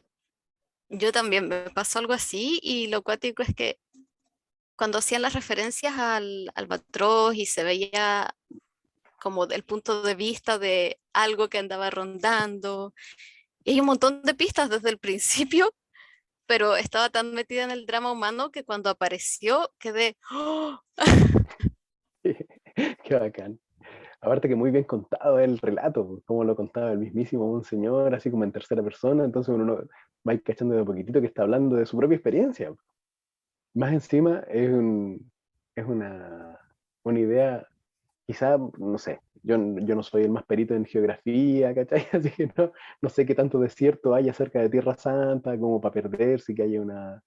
yo también me pasó algo así y lo cuático es que cuando hacían las referencias al albatros y se veía como del punto de vista de algo que andaba rondando, y hay un montón de pistas desde el principio, pero estaba tan metida en el drama humano que cuando apareció quedé, ¡oh! Qué bacán. Aparte que muy bien contado el relato, pues, como lo contaba el mismísimo un señor, así como en tercera persona, entonces uno va a ir cachando de a poquitito que está hablando de su propia experiencia. Más encima es una idea, quizá, no sé, yo no soy el más perito en geografía, ¿cachai? Así que no sé qué tanto desierto hay cerca de Tierra Santa como para perderse, que haya una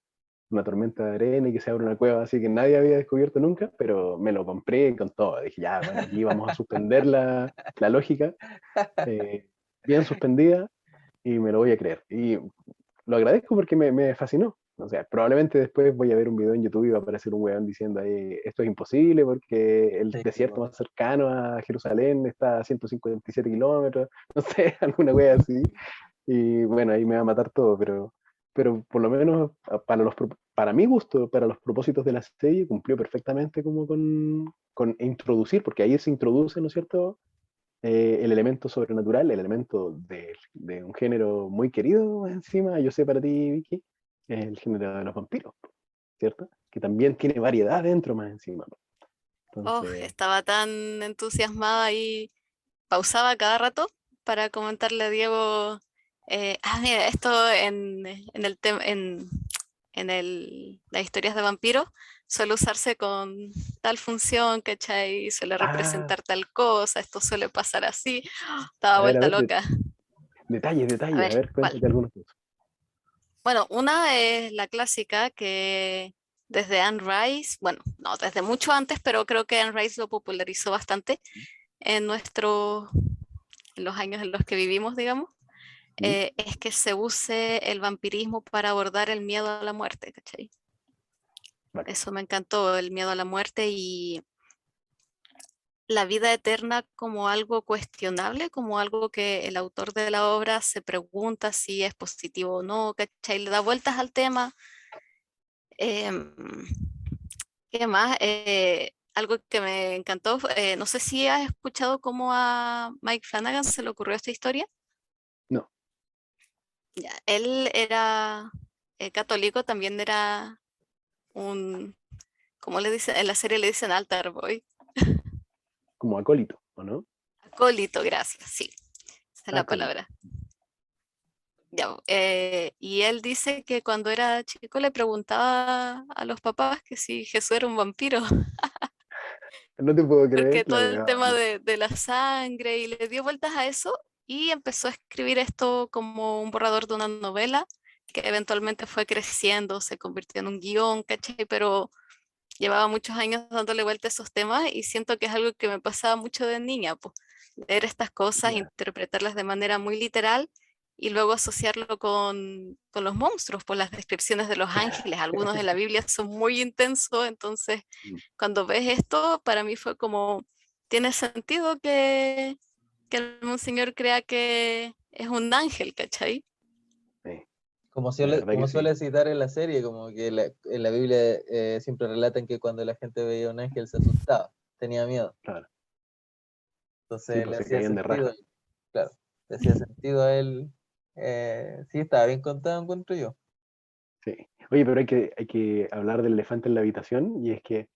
tormenta de arena y que se abra una cueva así que nadie había descubierto nunca, pero me lo compré con todo. Dije, ya, bueno, aquí vamos a suspender la lógica, eh, bien suspendida, y me lo voy a creer. Y lo agradezco porque me fascinó. O sea, probablemente después voy a ver un video en YouTube y va a aparecer un weón diciendo ahí, esto es imposible porque el Sí, desierto más cercano a Jerusalén está a 157 kilómetros, no sé, alguna wea así. Y bueno, ahí me va a matar todo, pero por lo menos para mi gusto, para los propósitos de la serie, cumplió perfectamente como con introducir, porque ahí se introduce, ¿no es cierto? El elemento sobrenatural, el elemento de un género muy querido más encima, yo sé para ti, Vicky, es el género de los vampiros, ¿cierto? Que también tiene variedad dentro más encima. Oh, Entonces, estaba tan entusiasmada y pausaba cada rato para comentarle a Diego, mira, esto en el las historias de vampiros suele usarse con tal función, ¿cachai? Suele ah, representar tal cosa, esto suele pasar así. Estaba a vuelta ver, loca. A detalles, a ver, ver, ¿cuál? cuéntate algunos cosas. Bueno, una es la clásica que desde Anne Rice, bueno, no, desde mucho antes, pero creo que Anne Rice lo popularizó bastante en en los años en los que vivimos, digamos, ¿Mm? es que se use el vampirismo para abordar el miedo a la muerte, ¿cachai? Bacán. Eso me encantó, el miedo a la muerte y la vida eterna como algo cuestionable, como algo que el autor de la obra se pregunta si es positivo o no, ¿cachai? Le da vueltas al tema. Em, ¿Qué más? Algo que me encantó, no sé si has escuchado cómo a Mike Flanagan se le ocurrió esta historia. No. Ya, él era católico, también era un, ¿cómo le dicen? En la serie le dicen altar boy. Como acólito, ¿o no? Acólito, gracias, sí, esa es la Acólito. palabra. Ya, y él dice que cuando era chico le preguntaba a los papás que si Jesús era un vampiro, No te puedo creer, porque todo el claro. tema de la sangre y le dio vueltas a eso y empezó a escribir esto como un borrador de una novela que eventualmente fue creciendo, se convirtió en un guión, ¿cachai? Pero llevaba muchos años dándole vuelta a esos temas y siento que es algo que me pasaba mucho de niña, pues, leer estas cosas, Ya. interpretarlas de manera muy literal y luego asociarlo con los monstruos, por las descripciones de los ángeles. Algunos en la Biblia son muy intensos, entonces cuando ves esto, para mí fue como, tiene sentido que el monseñor crea que es un ángel, ¿cachai? Sí, Como la suele, verdad que como sí. suele citar en la serie, como que en la Biblia siempre relatan que cuando la gente veía un ángel se asustaba, tenía miedo. Claro. Sí, Entonces le pues se hacía caían de sentido, raja. claro, le hacía sentido a él. Sí, estaba bien contado, encuentro yo. Sí. Oye, pero hay que hablar del elefante en la habitación, y es que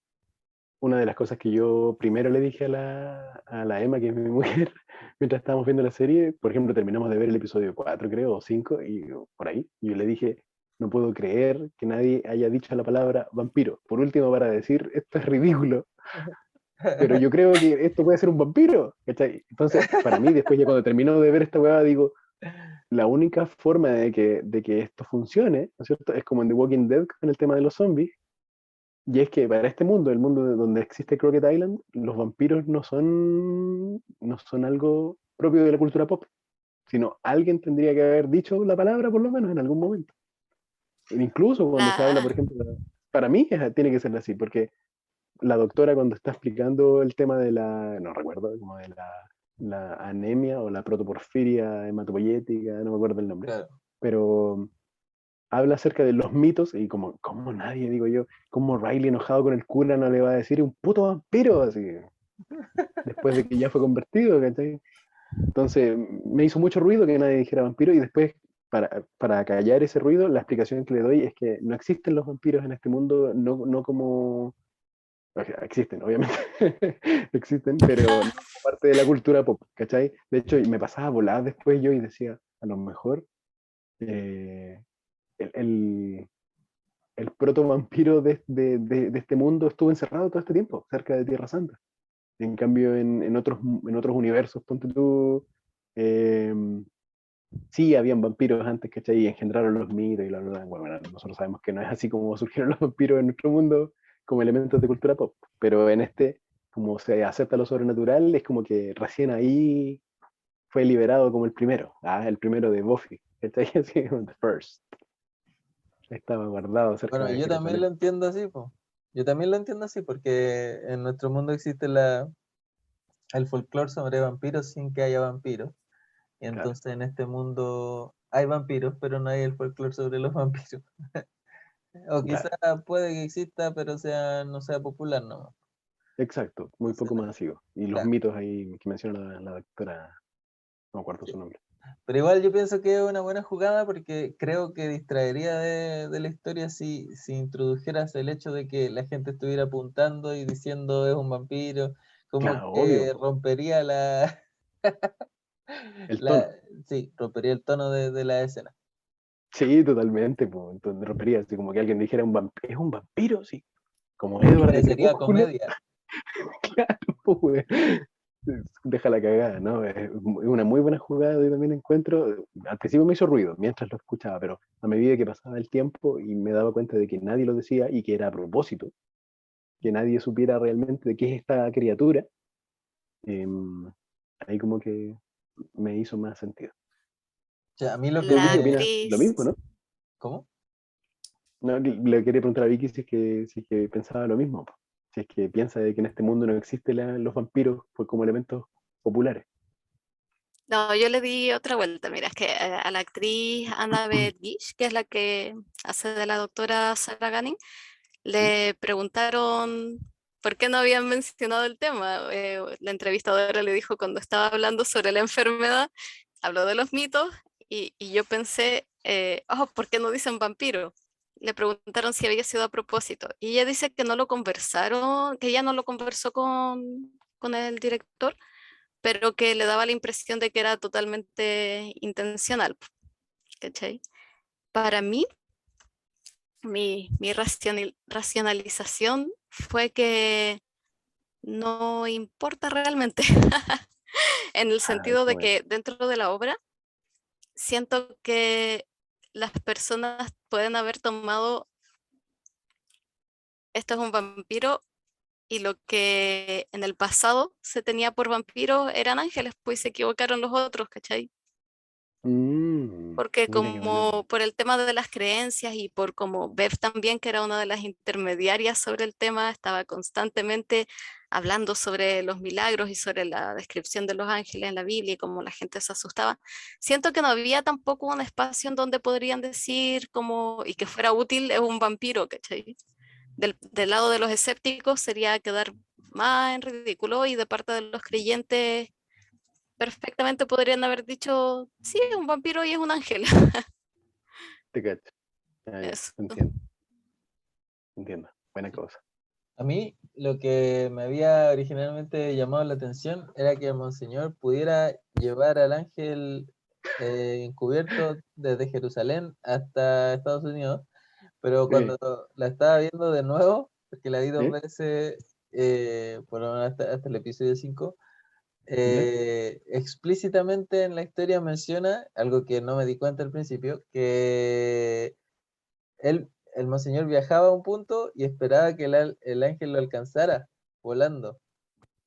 una de las cosas que yo primero le dije a la Emma, que es mi mujer, mientras estábamos viendo la serie, por ejemplo, terminamos de ver el episodio 4 creo, o 5 y por ahí, y yo le dije, no puedo creer que nadie haya dicho la palabra vampiro. Por último, para decir, esto es ridículo, pero yo creo que esto puede ser un vampiro, ¿cachai? Entonces, para mí, después ya cuando termino de ver esta hueá, digo, la única forma de que esto funcione, ¿no es cierto? Es como en The Walking Dead con el tema de los zombies, y es que para este mundo, el mundo donde existe Crockett Island, los vampiros no son algo propio de la cultura pop, sino alguien tendría que haber dicho la palabra por lo menos en algún momento. E incluso cuando se habla, La, por ejemplo, para mí tiene que ser así, porque la doctora cuando está explicando el tema de no recuerdo, como de la anemia o la protoporfiria hematopoyética, no me acuerdo el nombre, Claro. pero habla acerca de los mitos y como nadie, digo yo, como Riley enojado con el cura no le va a decir un puto vampiro, así, después de que ya fue convertido, ¿cachai? Entonces me hizo mucho ruido que nadie dijera vampiro, y después, para callar ese ruido, la explicación que le doy es que no existen los vampiros en este mundo, no como... O sea, existen, obviamente, existen, pero no como parte de la cultura pop, ¿cachai? De hecho, me pasaba a volar después yo y decía, a lo mejor eh, el, el, el proto-vampiro de este mundo estuvo encerrado todo este tiempo, cerca de Tierra Santa. En cambio, en otros universos, ponte tú, eh, sí habían vampiros antes, ¿cachai? Y engendraron los mitos y la verdad. Bueno, nosotros sabemos que no es así como surgieron los vampiros en nuestro mundo como elementos de cultura pop, pero en este, como se acepta lo sobrenatural, es como que recién ahí fue liberado como el primero de Buffy, ¿cachai? Así como the first. Estaba guardado cerca Bueno, de yo también lo Jerusalén. entiendo así, po. Yo también lo entiendo así porque en nuestro mundo existe el folclore sobre vampiros sin que haya vampiros. Y Claro, entonces en este mundo hay vampiros, pero no hay el folclore sobre los vampiros. O quizá claro. puede que exista, pero no sea popular, ¿no? Exacto, muy Entonces, poco masivo. Y los claro. mitos ahí que menciona la doctora, no me acuerdo su nombre. Pero igual yo pienso que es una buena jugada porque creo que distraería de la historia si introdujeras el hecho de que la gente estuviera apuntando y diciendo es un vampiro, como Claro, obvio, que rompería el la tono. sí, rompería el tono de la escena. Sí, totalmente, pues, entonces rompería, así como que alguien dijera ¿es un vampiro? Sí, como Y Edward de parecería Crepúsculo. comedia. Claro, pues, deja la cagada, ¿no? Es una muy buena jugada, yo también encuentro. Al principio me hizo ruido mientras lo escuchaba, pero a medida que pasaba el tiempo y me daba cuenta de que nadie lo decía y que era a propósito, que nadie supiera realmente de qué es esta criatura, em, ahí como que me hizo más sentido. O sea, a mí lo que la Vicky me... opina lo mismo, actriz, ¿no? ¿Cómo? No, le quería preguntar a Vicky si es que pensaba lo mismo, po. Si es que piensa de que en este mundo no existen los vampiros pues, como elementos populares. no, yo le di otra vuelta, mira, es que a la actriz Annabeth Gish, que es la que hace de la doctora Sarah Gunning, ¿Mm? le preguntaron por qué no habían mencionado el tema. La entrevistadora le dijo cuando estaba hablando sobre la enfermedad, habló de los mitos y yo pensé, oh, ¿por qué no dicen vampiro? Le preguntaron si había sido a propósito y ella dice que no lo conversaron, que ella no lo conversó con el director, pero que le daba la impresión de que era totalmente intencional. ¿cachai? Para mí, mi racionalización fue que no importa realmente, en el Ah, sentido eso de me... que dentro de la obra siento que las personas pueden haber tomado esto es un vampiro y lo que en el pasado se tenía por vampiros eran ángeles, pues se equivocaron los otros, ¿cachai? Porque Mira qué buena. como por el tema de las creencias y por como Bev también, que era una de las intermediarias sobre el tema, estaba constantemente hablando sobre los milagros y sobre la descripción de los ángeles en la Biblia y cómo la gente se asustaba. Siento que no había tampoco un espacio en donde podrían decir como, y que fuera útil, es un vampiro, ¿cachai? Del lado de los escépticos sería quedar más en ridículo y de parte de los creyentes perfectamente podrían haber dicho, sí, es un vampiro y es un ángel. Te cacho. Ah, ya, Eso. entiendo, entiendo. Buena cosa. A mí lo que me había originalmente llamado la atención era que el monseñor pudiera llevar al ángel encubierto desde Jerusalén hasta Estados Unidos, pero cuando la estaba viendo de nuevo, porque la vi dos ¿Eh? veces, por lo menos hasta el episodio 5, ¿Ya? explícitamente en la historia menciona, algo que no me di cuenta al principio, que el monseñor viajaba a un punto y esperaba que el ángel lo alcanzara volando.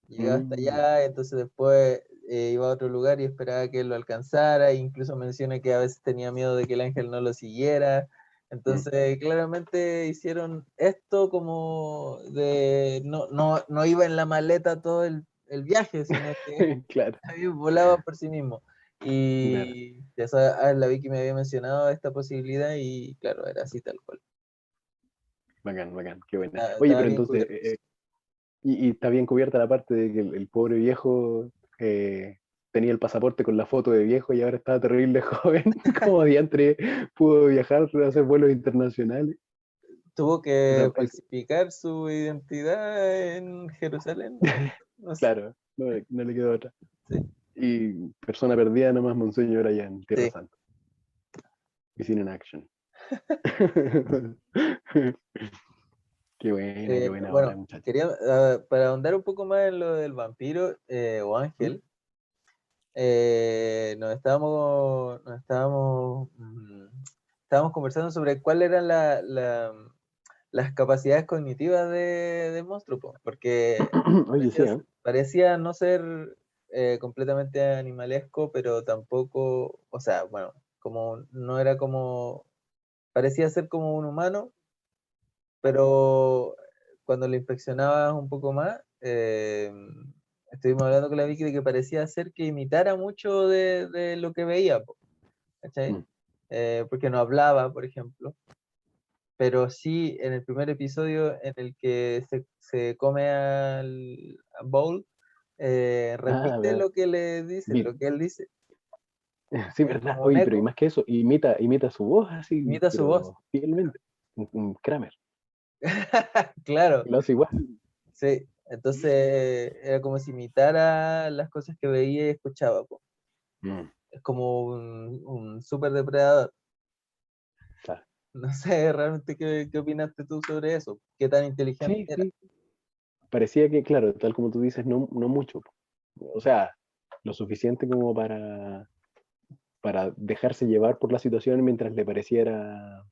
Llegaba hasta Mm, allá, entonces después iba a otro lugar y esperaba que él lo alcanzara, e incluso menciona que a veces tenía miedo de que el ángel no lo siguiera. mm. Entonces, claramente hicieron esto como de, no iba en la maleta todo el viaje, sino que Claro, ahí volaba por sí mismo. claro. Y esa la Vicky me había mencionado esta posibilidad y claro, era así tal cual. Bacán, bacán. Qué buena. Oye, Estaba pero bien entonces, cubierto. y está bien cubierta la parte de que el pobre viejo tenía el pasaporte con la foto de viejo y ahora estaba terrible joven. Como diantre pudo viajar, hacer vuelos internacionales. Tuvo Esa- que es- falsificar su identidad en Jerusalén. No sé. claro, no le quedó otra. Sí, Y persona perdida nomás Monseñor allá en Tierra sí. Santa. Missing in action. qué buena obra, Bueno, muchachos. quería, para ahondar un poco más en lo del vampiro o ¿Mm? ángel, estábamos conversando sobre cuáles eran las capacidades cognitivas del monstruo, po, porque Oye, sí, ¿eh? parecía no ser completamente animalesco, pero tampoco, o sea, bueno, como no era como, parecía ser como un humano, pero cuando lo inspeccionabas un poco más, estuvimos hablando con la Vicky de que parecía ser que imitara mucho de lo que veía, po, ¿cachai? Mm. Porque no hablaba, por ejemplo, pero sí en el primer episodio en el que se come a Bowl, Ah, repite verdad. lo que le dice, Vi- lo que él dice, Sí, es verdad. como un Oye, pero y eco, más que eso, imita su voz así, imita su voz. pero fielmente. Un Kramer. Claro, Lo hace igual. sí. Entonces era como si imitara las cosas que veía y escuchaba, po. Mm, Es como un super depredador. claro. No sé realmente qué opinaste tú sobre eso, qué tan inteligente Sí, era. sí. Parecía que, claro, tal como tú dices, no mucho. O sea, lo suficiente como para dejarse llevar por la situación mientras le pareciera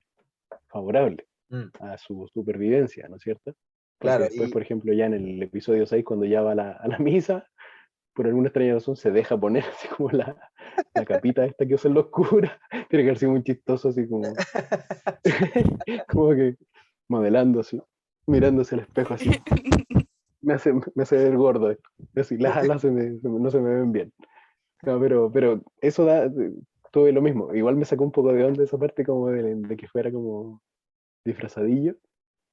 favorable Mm, a su supervivencia, ¿no es cierto? Porque claro, después, por ejemplo, ya en el episodio 6 cuando ya va a la misa, por alguna extraña razón se deja poner así como la capita esta que usan los curas. Tiene que haber sido muy chistoso, así como, como que modelando así, mirándose al espejo así. Me hace ver gordo esto. Así, las alas no se me ven bien. No, pero eso tuve lo mismo. Igual me sacó un poco de onda esa parte como de que fuera como disfrazadillo,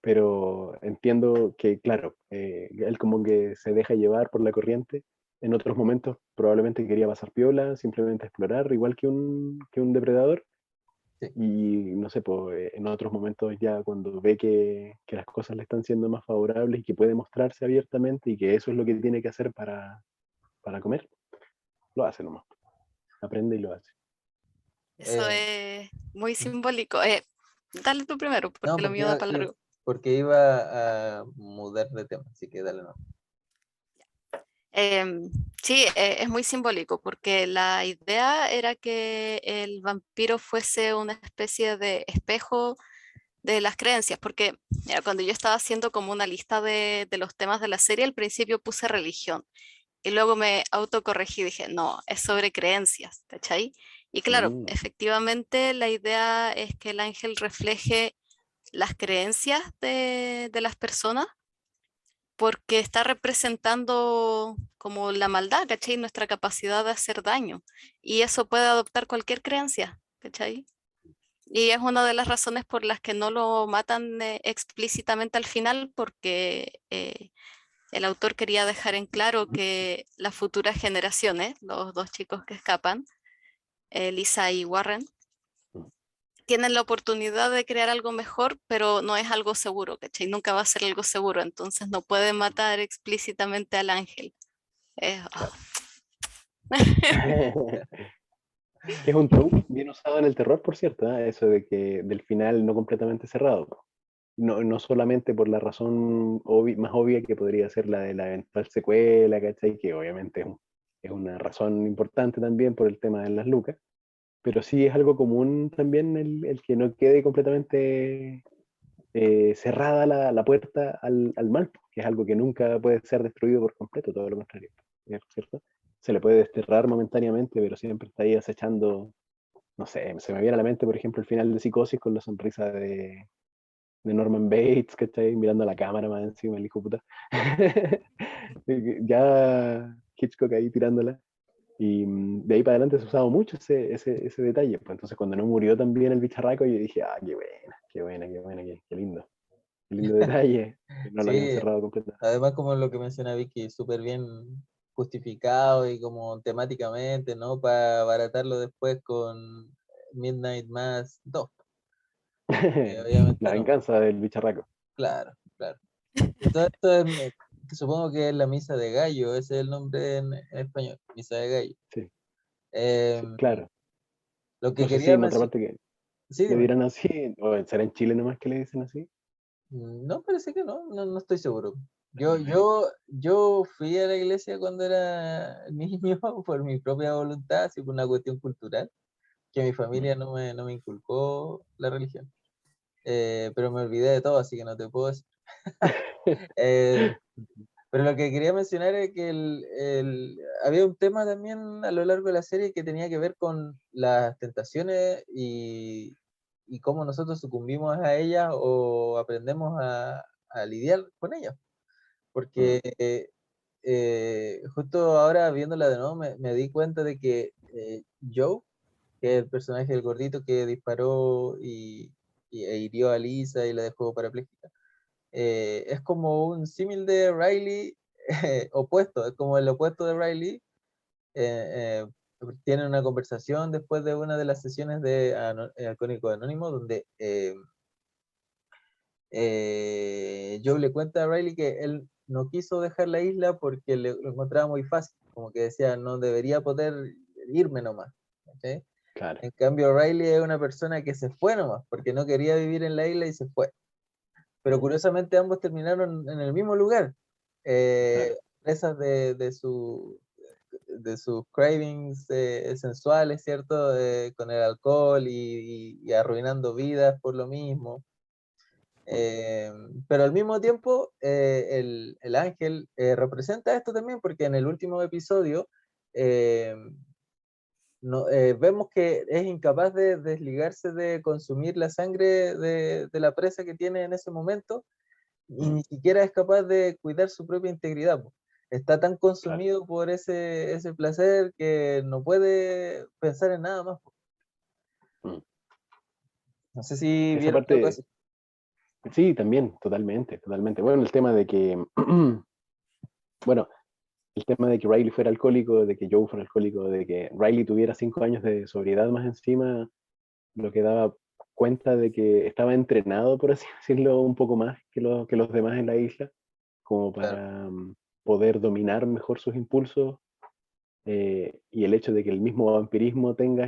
pero entiendo que, claro, él como que se deja llevar por la corriente. En otros momentos probablemente quería pasar piola, simplemente explorar, igual que un depredador. sí, Y no sé, pues, en otros momentos ya cuando ve que las cosas le están siendo más favorables y que puede mostrarse abiertamente y que eso es lo que tiene que hacer para comer, lo hace nomás. Aprende y lo hace. Eso Eh, es muy simbólico. Dale tú primero, no, porque lo mío da para largo. porque iba a mudar de tema, así que dale no. Sí, es muy simbólico porque la idea era que el vampiro fuese una especie de espejo de las creencias, porque mira, cuando yo estaba haciendo como una lista de los temas de la serie, al principio puse religión y luego me autocorregí y dije, no, es sobre creencias, ¿cachai? Y claro, Mm, efectivamente la idea es que el ángel refleje las creencias de las personas porque está representando como la maldad, ¿cachai? Nuestra capacidad de hacer daño. Y eso puede adoptar cualquier creencia, ¿cachai? Y es una de las razones por las que no lo matan explícitamente al final, porque el autor quería dejar en claro que las futuras generaciones, los dos chicos que escapan, Lisa y Warren, mm, tienen la oportunidad de crear algo mejor, pero no es algo seguro, ¿cachai? Nunca va a ser algo seguro, entonces no pueden matar explícitamente al ángel. Ah. claro. Que es un trope bien usado en el terror, por cierto, ¿eh? Eso de que del final no completamente cerrado. No, no solamente por la razón más obvia que podría ser la de la eventual secuela, ¿cachai? Que obviamente es una razón importante también por el tema de las lucas, pero sí es algo común también el que no quede completamente cerrada la puerta al mal, que es algo que nunca puede ser destruido por completo, todo lo contrario, ¿cierto? Se le puede desterrar momentáneamente, pero siempre está ahí acechando, no sé, se me viene a la mente, por ejemplo, el final de Psicosis con la sonrisa de Norman Bates, que está ahí mirando a la cámara más encima, el hijo de puta. Ya Hitchcock ahí tirándola. Y de ahí para adelante se ha usado mucho ese detalle. Pues entonces cuando no murió también el bicharraco, yo dije, ah, qué buena, qué buena, qué buena, qué lindo detalle, que no lo hayan Sí, cerrado completamente. además como lo que menciona Vicky, súper bien justificado y como temáticamente, ¿no? Para abaratarlo después con Midnight Mass 2. La Obviamente no, venganza del bicharraco. claro, claro. Y todo esto que supongo que es la misa de gallo, ese es el nombre en español, misa de gallo. Sí, sí, Em, claro. lo que No sé si quería en otra mencionar, parte que sí, le dime. dirán así, o será en Chile nomás que le dicen así. No, parece que no, no estoy seguro. Yo fui a la iglesia cuando era niño por mi propia voluntad, así por una cuestión cultural, que mi familia no me inculcó la religión. Pero me olvidé de todo, así que no te puedo decir. Eh, pero lo que quería mencionar es que había un tema también a lo largo de la serie que tenía que ver con las tentaciones y cómo nosotros sucumbimos a ellas o aprendemos a lidiar con ellas. Mm, Porque justo ahora viéndola de nuevo me di cuenta de que Joe, que es el personaje del gordito que disparó e hirió a Lisa y la dejó parapléjica, es como un símil de Riley opuesto, es como el opuesto de Riley. eh, Tienen una conversación después de una de las sesiones de Alcohólicos Anónimos donde Joe le cuenta a Riley que él no quiso dejar la isla porque lo encontraba muy fácil, como que decía, no debería poder irme nomás. ¿Okay? claro, En cambio, Riley es una persona que se fue nomás, porque no quería vivir en la isla y se fue. Pero mm, curiosamente ambos terminaron en el mismo lugar, claro. presas de sus cravings sensuales, ¿cierto? Con el alcohol y arruinando vidas por lo mismo. Mm, Eh, pero al mismo tiempo, el ángel representa esto también, porque en el último episodio eh, vemos que es incapaz de desligarse de consumir la sangre de la presa que tiene en ese momento y mm, ni siquiera es capaz de cuidar su propia integridad, po. Está tan claro. consumido por ese placer que no puede pensar en nada más, po. Mm. No sé si Esa vieron algo parte, así. sí, también, totalmente, totalmente. Bueno, el tema de que, bueno, el tema de que Riley fuera alcohólico, de que Joe fuera alcohólico, de que Riley tuviera 5 años de sobriedad más encima, lo que daba cuenta de que estaba entrenado, por así decirlo, un poco más que los demás en la isla, como Claro, para poder dominar mejor sus impulsos, y el hecho de que el mismo vampirismo tenga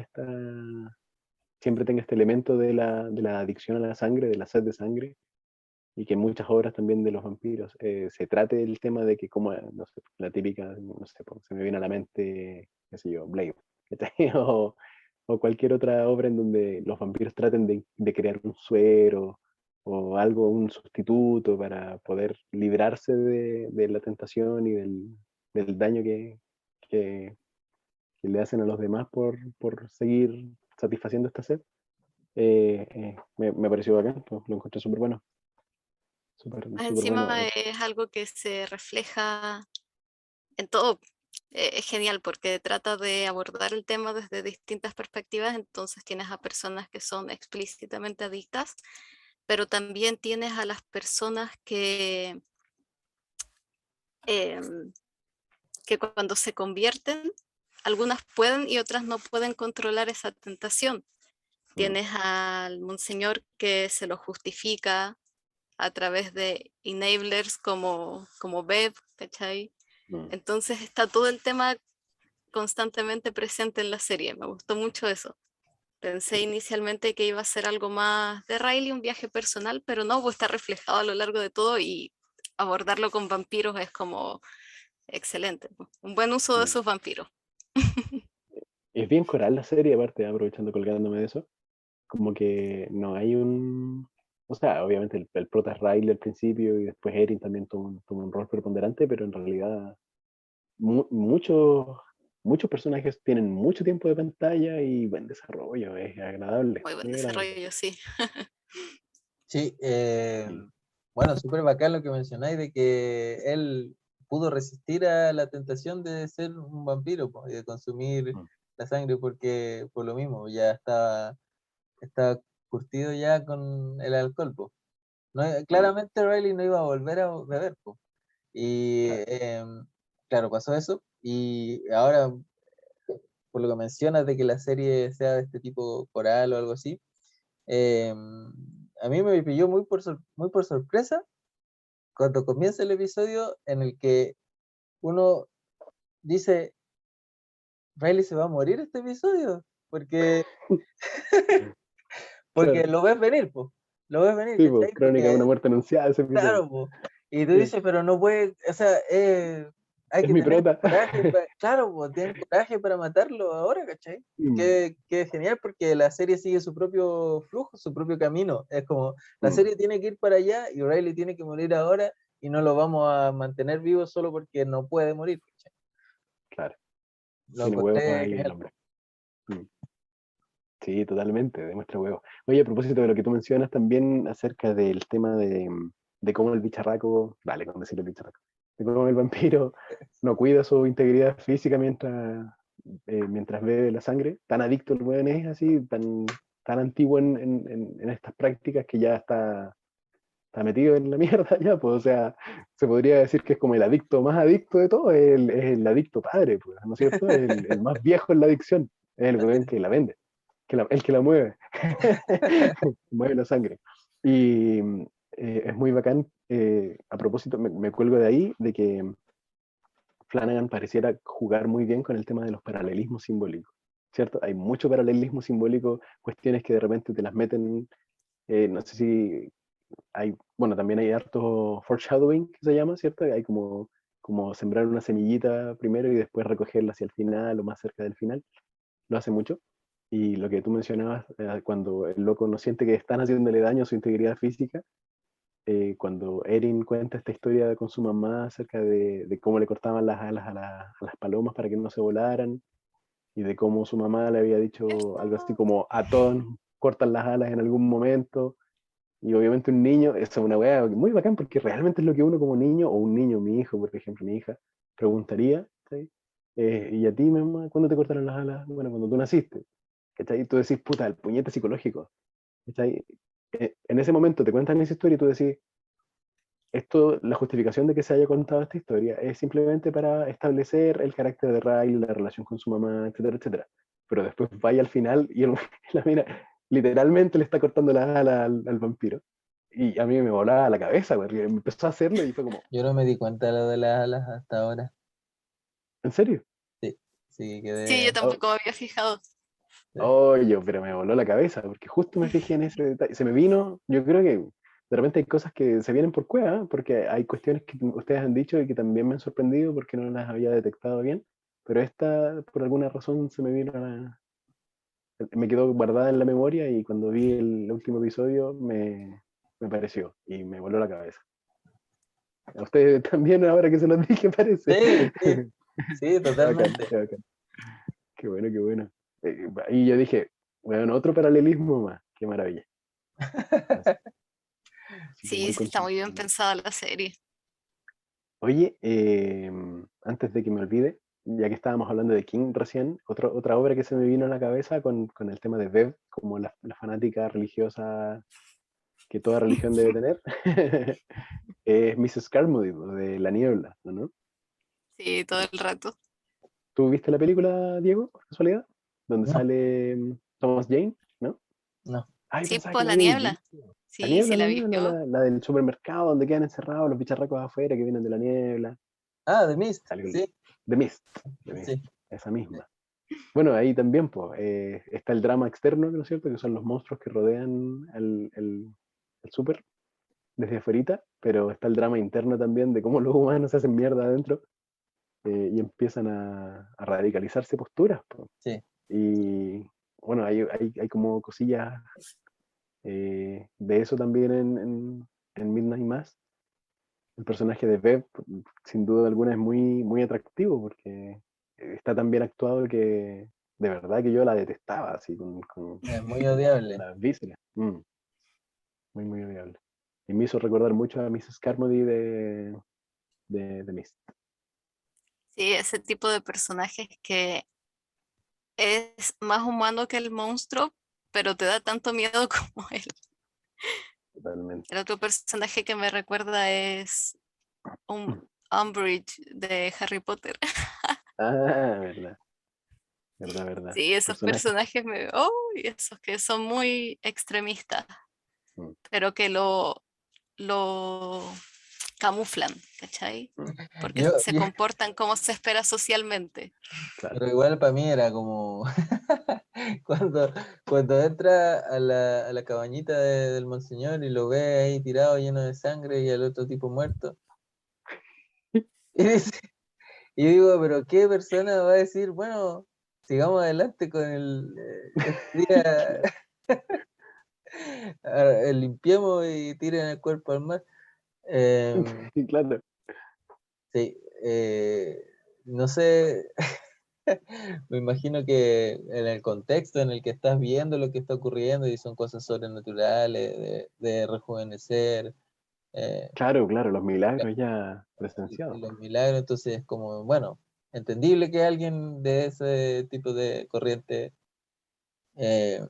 siempre tenga este elemento de la adicción a la sangre, de la sed de sangre, y que en muchas obras también de los vampiros se trate el tema de que, como, no sé, la típica, no sé, se me viene a la mente, qué sé yo, Blade, ¿cachai? O cualquier otra obra en donde los vampiros traten de crear un suero o algo, un sustituto para poder librarse de la tentación y del daño que, que le hacen a los demás por seguir satisfaciendo esta sed. Me pareció bacán, pues, lo encontré súper bueno. Súper, Más súper bueno. encima es algo que se refleja en todo. Es genial porque trata de abordar el tema desde distintas perspectivas, entonces tienes a personas que son explícitamente adictas, pero también tienes a las personas que cuando se convierten, algunas pueden y otras no pueden controlar esa tentación. Tienes al monseñor que se lo justifica a través de enablers como Bev, ¿cachai? Entonces está todo el tema constantemente presente en la serie. Me gustó mucho eso. Pensé inicialmente que iba a ser algo más de Riley, un viaje personal, pero no, pues está reflejado a lo largo de todo y abordarlo con vampiros es como excelente. Un buen uso de esos vampiros. Es bien coral la serie, aparte, aprovechando colgándome de eso. Como que no hay un... O sea, obviamente el prota es Riley al principio y después Erin también toma un rol preponderante, pero en realidad muchos personajes tienen mucho tiempo de pantalla y buen desarrollo, es agradable, Muy buen muy agradable. desarrollo, sí. Sí, Sí. bueno, súper bacán lo que mencionáis de que él pudo resistir a la tentación de ser un vampiro po, y de consumir Mm. la sangre porque por lo mismo ya estaba curtido ya con el alcohol. Po. No, Mm. claramente Riley no iba a volver a beber. Po. Y Claro. claro, pasó eso. Y ahora, por lo que mencionas de que la serie sea de este tipo coral o algo así, eh, a mí me pilló muy por sorpresa cuando comienza el episodio en el que uno dice, Riley se va a morir este episodio, porque Claro. lo ves venir, pues, lo ves venir, Sí, pues, ¿cachai? Crónica de Porque, una muerte anunciada ese episodio. claro, pues, y tú Sí. dices, pero no puede, o sea, hay Es que mi tener prota. coraje, claro, pues, tienen coraje para matarlo ahora, ¿cachai? Mm. Que es genial porque la serie sigue su propio flujo, su propio camino. Es como, la Mm. serie tiene que ir para allá y Riley tiene que morir ahora y no lo vamos a mantener vivo solo porque no puede morir, ¿cachai? Claro, Lo tiene huevos encontré ahí el genial. hombre. Mm. Sí, totalmente, demuestra huevos. Oye, a propósito de lo que tú mencionas también acerca del tema de cómo el bicharraco, vale, con decirle el bicharraco, de cómo el vampiro no cuida su integridad física mientras bebe la sangre, tan adicto el weón es así, tan antiguo en estas prácticas que ya está metido en la mierda ya, pues, o sea, se podría decir que es como el adicto más adicto de todo, es el adicto padre, pues, ¿no es cierto? El más viejo en la adicción, es el weón que la vende el que la mueve, mueve la sangre. Y es muy bacán, a propósito, me cuelgo de ahí, de que Flanagan pareciera jugar muy bien con el tema de los paralelismos simbólicos, ¿cierto? Hay mucho paralelismo simbólico, cuestiones que de repente te las meten, no sé si hay, bueno, también hay harto foreshadowing, que se llama, ¿cierto? Hay como sembrar una semillita primero y después recogerla hacia el final o más cerca del final, lo hace mucho. Y lo que tú mencionabas, cuando el loco no siente que están haciéndole daño a su integridad física, cuando Erin cuenta esta historia con su mamá acerca de cómo le cortaban las alas a las palomas para que no se volaran, y de cómo su mamá le había dicho algo así como a todos nos cortan las alas en algún momento, y obviamente un niño, eso es una weá muy bacán, porque realmente es lo que uno como niño, o un niño, mi hijo, por ejemplo, mi hija, preguntaría, ¿sí? ¿Y a ti, mamá, cuándo te cortaron las alas? Bueno, cuando tú naciste. ¿Cachai? Y tú decís, puta, el puñete psicológico. ¿Cachai? En ese momento te cuentan esa historia y tú decís, esto, la justificación de que se haya contado esta historia es simplemente para establecer el carácter de Riley, la relación con su mamá, etcétera, etcétera. Pero después vaya al final y la mina literalmente le está cortando las alas al vampiro. Y a mí me volaba la cabeza, porque empezó a hacerlo y fue como, Yo no me di cuenta de lo de las alas hasta ahora. ¿en serio? Sí, sí, Sí, yo quedé. Oh, tampoco me había fijado. Oye, pero me voló la cabeza, porque justo me fijé en ese detalle. Se me vino, yo creo que de repente hay cosas que se vienen por cueva, ¿eh? Porque hay cuestiones que ustedes han dicho y que también me han sorprendido porque no las había detectado bien, pero esta, por alguna razón, se me vino me quedó guardada en la memoria y cuando vi el último episodio me pareció y me voló la cabeza. A ustedes también, ahora que se los dije, parece. Sí, sí, sí, Qué bacán, totalmente. qué bacán. Qué bueno, qué bueno. Y yo dije, bueno, otro paralelismo más, qué maravilla. Así, así que Sí, muy sí, está contento. muy bien pensada la serie. Oye, antes de que me olvide, ya que estábamos hablando de King recién, otra obra que se me vino a la cabeza con el tema de Bev, como la fanática religiosa que toda religión debe tener, es Mrs. Carmody, de La Niebla, ¿no? Sí, todo el rato. ¿Tú viste la película, Diego, por casualidad? Donde No, sale Thomas Jane, ¿no? no. Ay, Sí, pensaba que pues la La habíais Niebla. visto. Sí, sí la La vi niebla, yo. la del supermercado donde quedan encerrados los bicharracos afuera que vienen de la niebla. Ah, The Mist, Sale sí, The Mist, The Mist, sí. esa misma. Bueno, ahí también pues, está el drama externo, ¿no es cierto? Que son los monstruos que rodean el súper desde afuera, pero está el drama interno también de cómo los humanos se hacen mierda adentro y empiezan a radicalizarse posturas, po. Sí. Y bueno, hay como cosillas de eso también en Midnight Mass. El personaje de Bev, sin duda alguna, es muy atractivo porque está tan bien actuado que de verdad que yo la detestaba, así Es muy con odiable. las vísceras. Muy odiable. Y me hizo recordar mucho a Mrs. Carmody de Mist. Sí, ese tipo de personajes que es más humano que el monstruo, pero te da tanto miedo como él. Totalmente. El otro personaje que me recuerda es un Umbridge de Harry Potter. Ah, verdad, verdad. Sí, esos Personajes. personajes oh, y esos que son muy extremistas, Mm, pero que lo camuflan, ¿cachai? Porque Yo, se comportan como se espera socialmente. claro. pero igual para mí era como cuando, cuando entra a la cabañita del monseñor y lo ve ahí tirado lleno de sangre y al otro tipo muerto. Y, y digo, pero ¿qué persona va a decir, bueno, sigamos adelante con este día, Claro, limpiemos y tiren el cuerpo al mar? Em, claro. sí, no sé. Me imagino que en el contexto en el que estás viendo lo que está ocurriendo y son cosas sobrenaturales, de rejuvenecer, eh, Claro, claro, los milagros ya y presenciados. los milagros, entonces es como, bueno, entendible que alguien de ese tipo de corriente eh,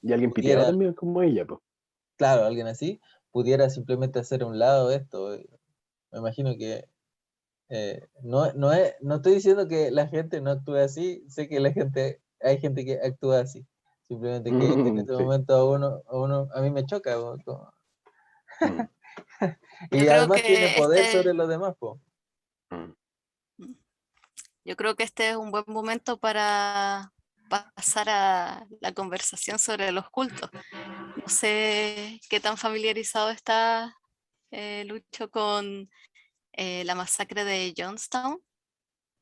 Y alguien piteado pudiera, también como ella, pues. claro, alguien así, pudiera simplemente hacer a un lado esto. Me imagino que no estoy diciendo que la gente no actúe así, sé que hay gente que actúa así, simplemente que en ese Sí. momento a mí me choca, Mm, y Yo creo además tiene que poder sobre los demás, mm. yo creo que este es un buen momento para pasar a la conversación sobre los cultos. No sé qué tan familiarizado está Lucho con la masacre de Johnstown.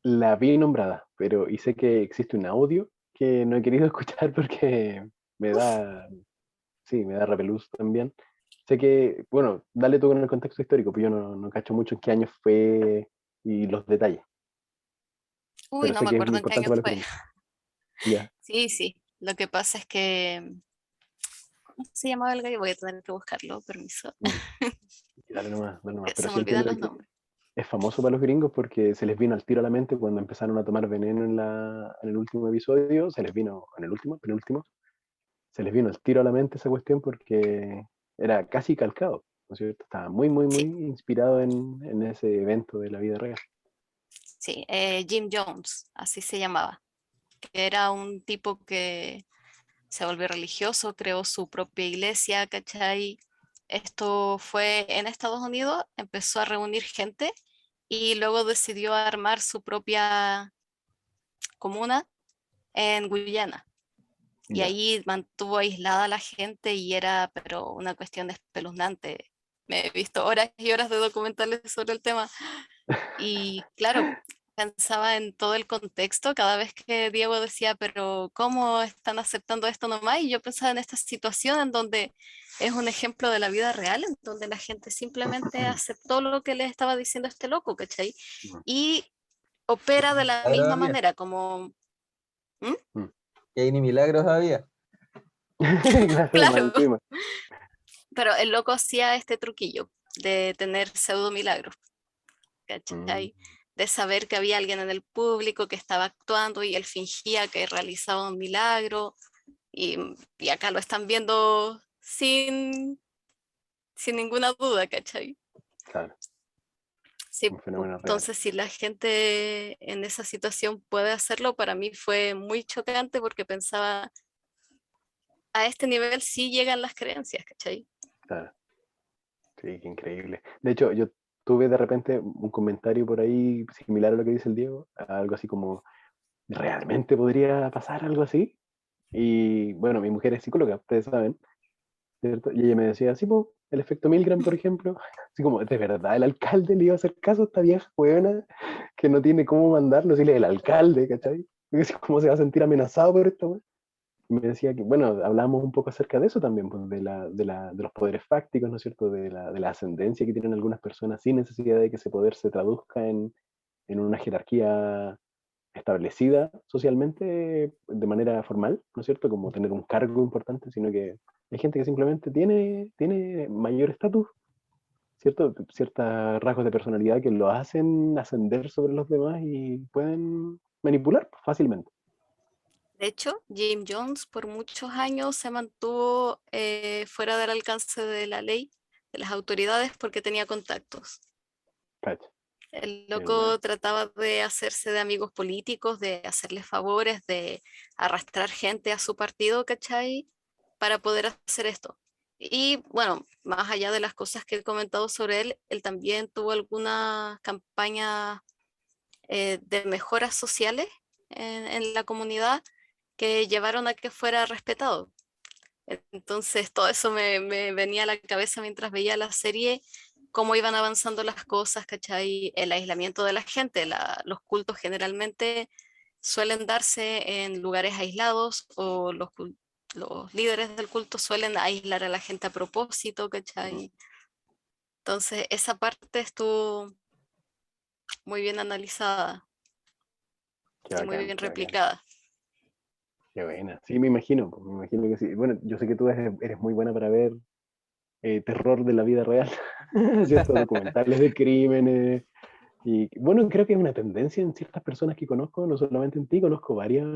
La vi nombrada, pero y sé que existe un audio que no he querido escuchar porque me da, sí, me da repelús también. Sé que, bueno, dale tú con el contexto histórico, pues yo no cacho mucho en qué año fue y los detalles, Uy, pero no sé me que es acuerdo en qué importante año para los fue. gringos. Ya, Sí, sí. Lo que pasa es que, ¿cómo se llamaba el gallo? Voy a tener que buscarlo, permiso, mm, dale nomás, que pero se me sí olvidan entiendo los que nombres. es famoso para los gringos porque se les vino al tiro a la mente cuando empezaron a tomar veneno en el último episodio, se les vino, en el último, penúltimo, se les vino al tiro a la mente esa cuestión porque era casi calcado, ¿no es cierto? Estaba muy Sí, inspirado en ese evento de la vida real. sí, Jim Jones, así se llamaba, que era un tipo que se volvió religioso, creó su propia iglesia, ¿cachai? Esto fue en Estados Unidos, empezó a reunir gente y luego decidió armar su propia comuna en Guyana. Y Ya. ahí mantuvo aislada a la gente y era, pero una cuestión espeluznante. Me he visto horas y horas de documentales sobre el tema. Y claro, pensaba en todo el contexto cada vez que Diego decía, pero ¿cómo están aceptando esto nomás? Y yo pensaba en esta situación en donde es un ejemplo de la vida real, en donde la gente simplemente aceptó lo que le estaba diciendo este loco, ¿cachai? Mm, Y opera de la Milagros misma había. manera, como... ¿Mm? mm. Que hay ni milagros había. Claro, más Claro, encima. pero el loco hacía este truquillo de tener pseudo milagros, Mm, ¿cachai? De saber que había alguien en el público que estaba actuando y él fingía que realizaba un milagro y acá lo están viendo sin ninguna duda, ¿cachai? claro, Sí, un pues, fenómeno real. entonces si la gente en esa situación puede hacerlo, para mí fue muy chocante porque pensaba, a este nivel sí llegan las creencias, ¿cachai? Claro. Sí, qué increíble. De hecho, yo tuve de repente un comentario por ahí similar a lo que dice el Diego, algo así como, ¿realmente podría pasar algo así? Y bueno, mi mujer es psicóloga, ustedes saben, ¿cierto? Y ella me decía, sí, pues, el efecto Milgram, por ejemplo, así como, ¿de verdad el alcalde le iba a hacer caso a esta vieja huevona que no tiene cómo mandarlo? Decirle el alcalde, ¿cachai? Y así, ¿cómo se va a sentir amenazado por esto? Y me decía que, bueno, hablábamos un poco acerca de eso también, pues, de los poderes fácticos, ¿no es cierto? De la ascendencia que tienen algunas personas sin necesidad de que ese poder se traduzca en una jerarquía establecida socialmente de manera formal, ¿no es cierto? Como tener un cargo importante, sino que hay gente que simplemente tiene mayor estatus, ¿cierto? Ciertos rasgos de personalidad que lo hacen ascender sobre los demás y pueden manipular fácilmente. De hecho, Jim Jones por muchos años se mantuvo fuera del alcance de la ley, de las autoridades, porque tenía contactos. Cacha, El qué bueno. loco trataba de hacerse de amigos políticos, de hacerles favores, de arrastrar gente a su partido, ¿cachai? Para poder hacer esto. Y bueno, más allá de las cosas que he comentado sobre él, él también tuvo algunas campañas de mejoras sociales en la comunidad que llevaron a que fuera respetado. Entonces todo eso me venía a la cabeza mientras veía la serie, cómo iban avanzando las cosas, ¿cachai? El aislamiento de la gente, los cultos generalmente suelen darse en lugares aislados o los líderes del culto suelen aislar a la gente a propósito, ¿cachai? Entonces esa parte estuvo muy bien analizada Qué y muy bacán, bien qué bacán. replicada. Qué buena. Sí, me imagino, pues, me imagino que sí. Bueno, yo sé que tú eres muy buena para ver terror de la vida real, ¿cierto? Documentales de crímenes. Y bueno, creo que es una tendencia en ciertas personas que conozco, no solamente en ti, conozco varias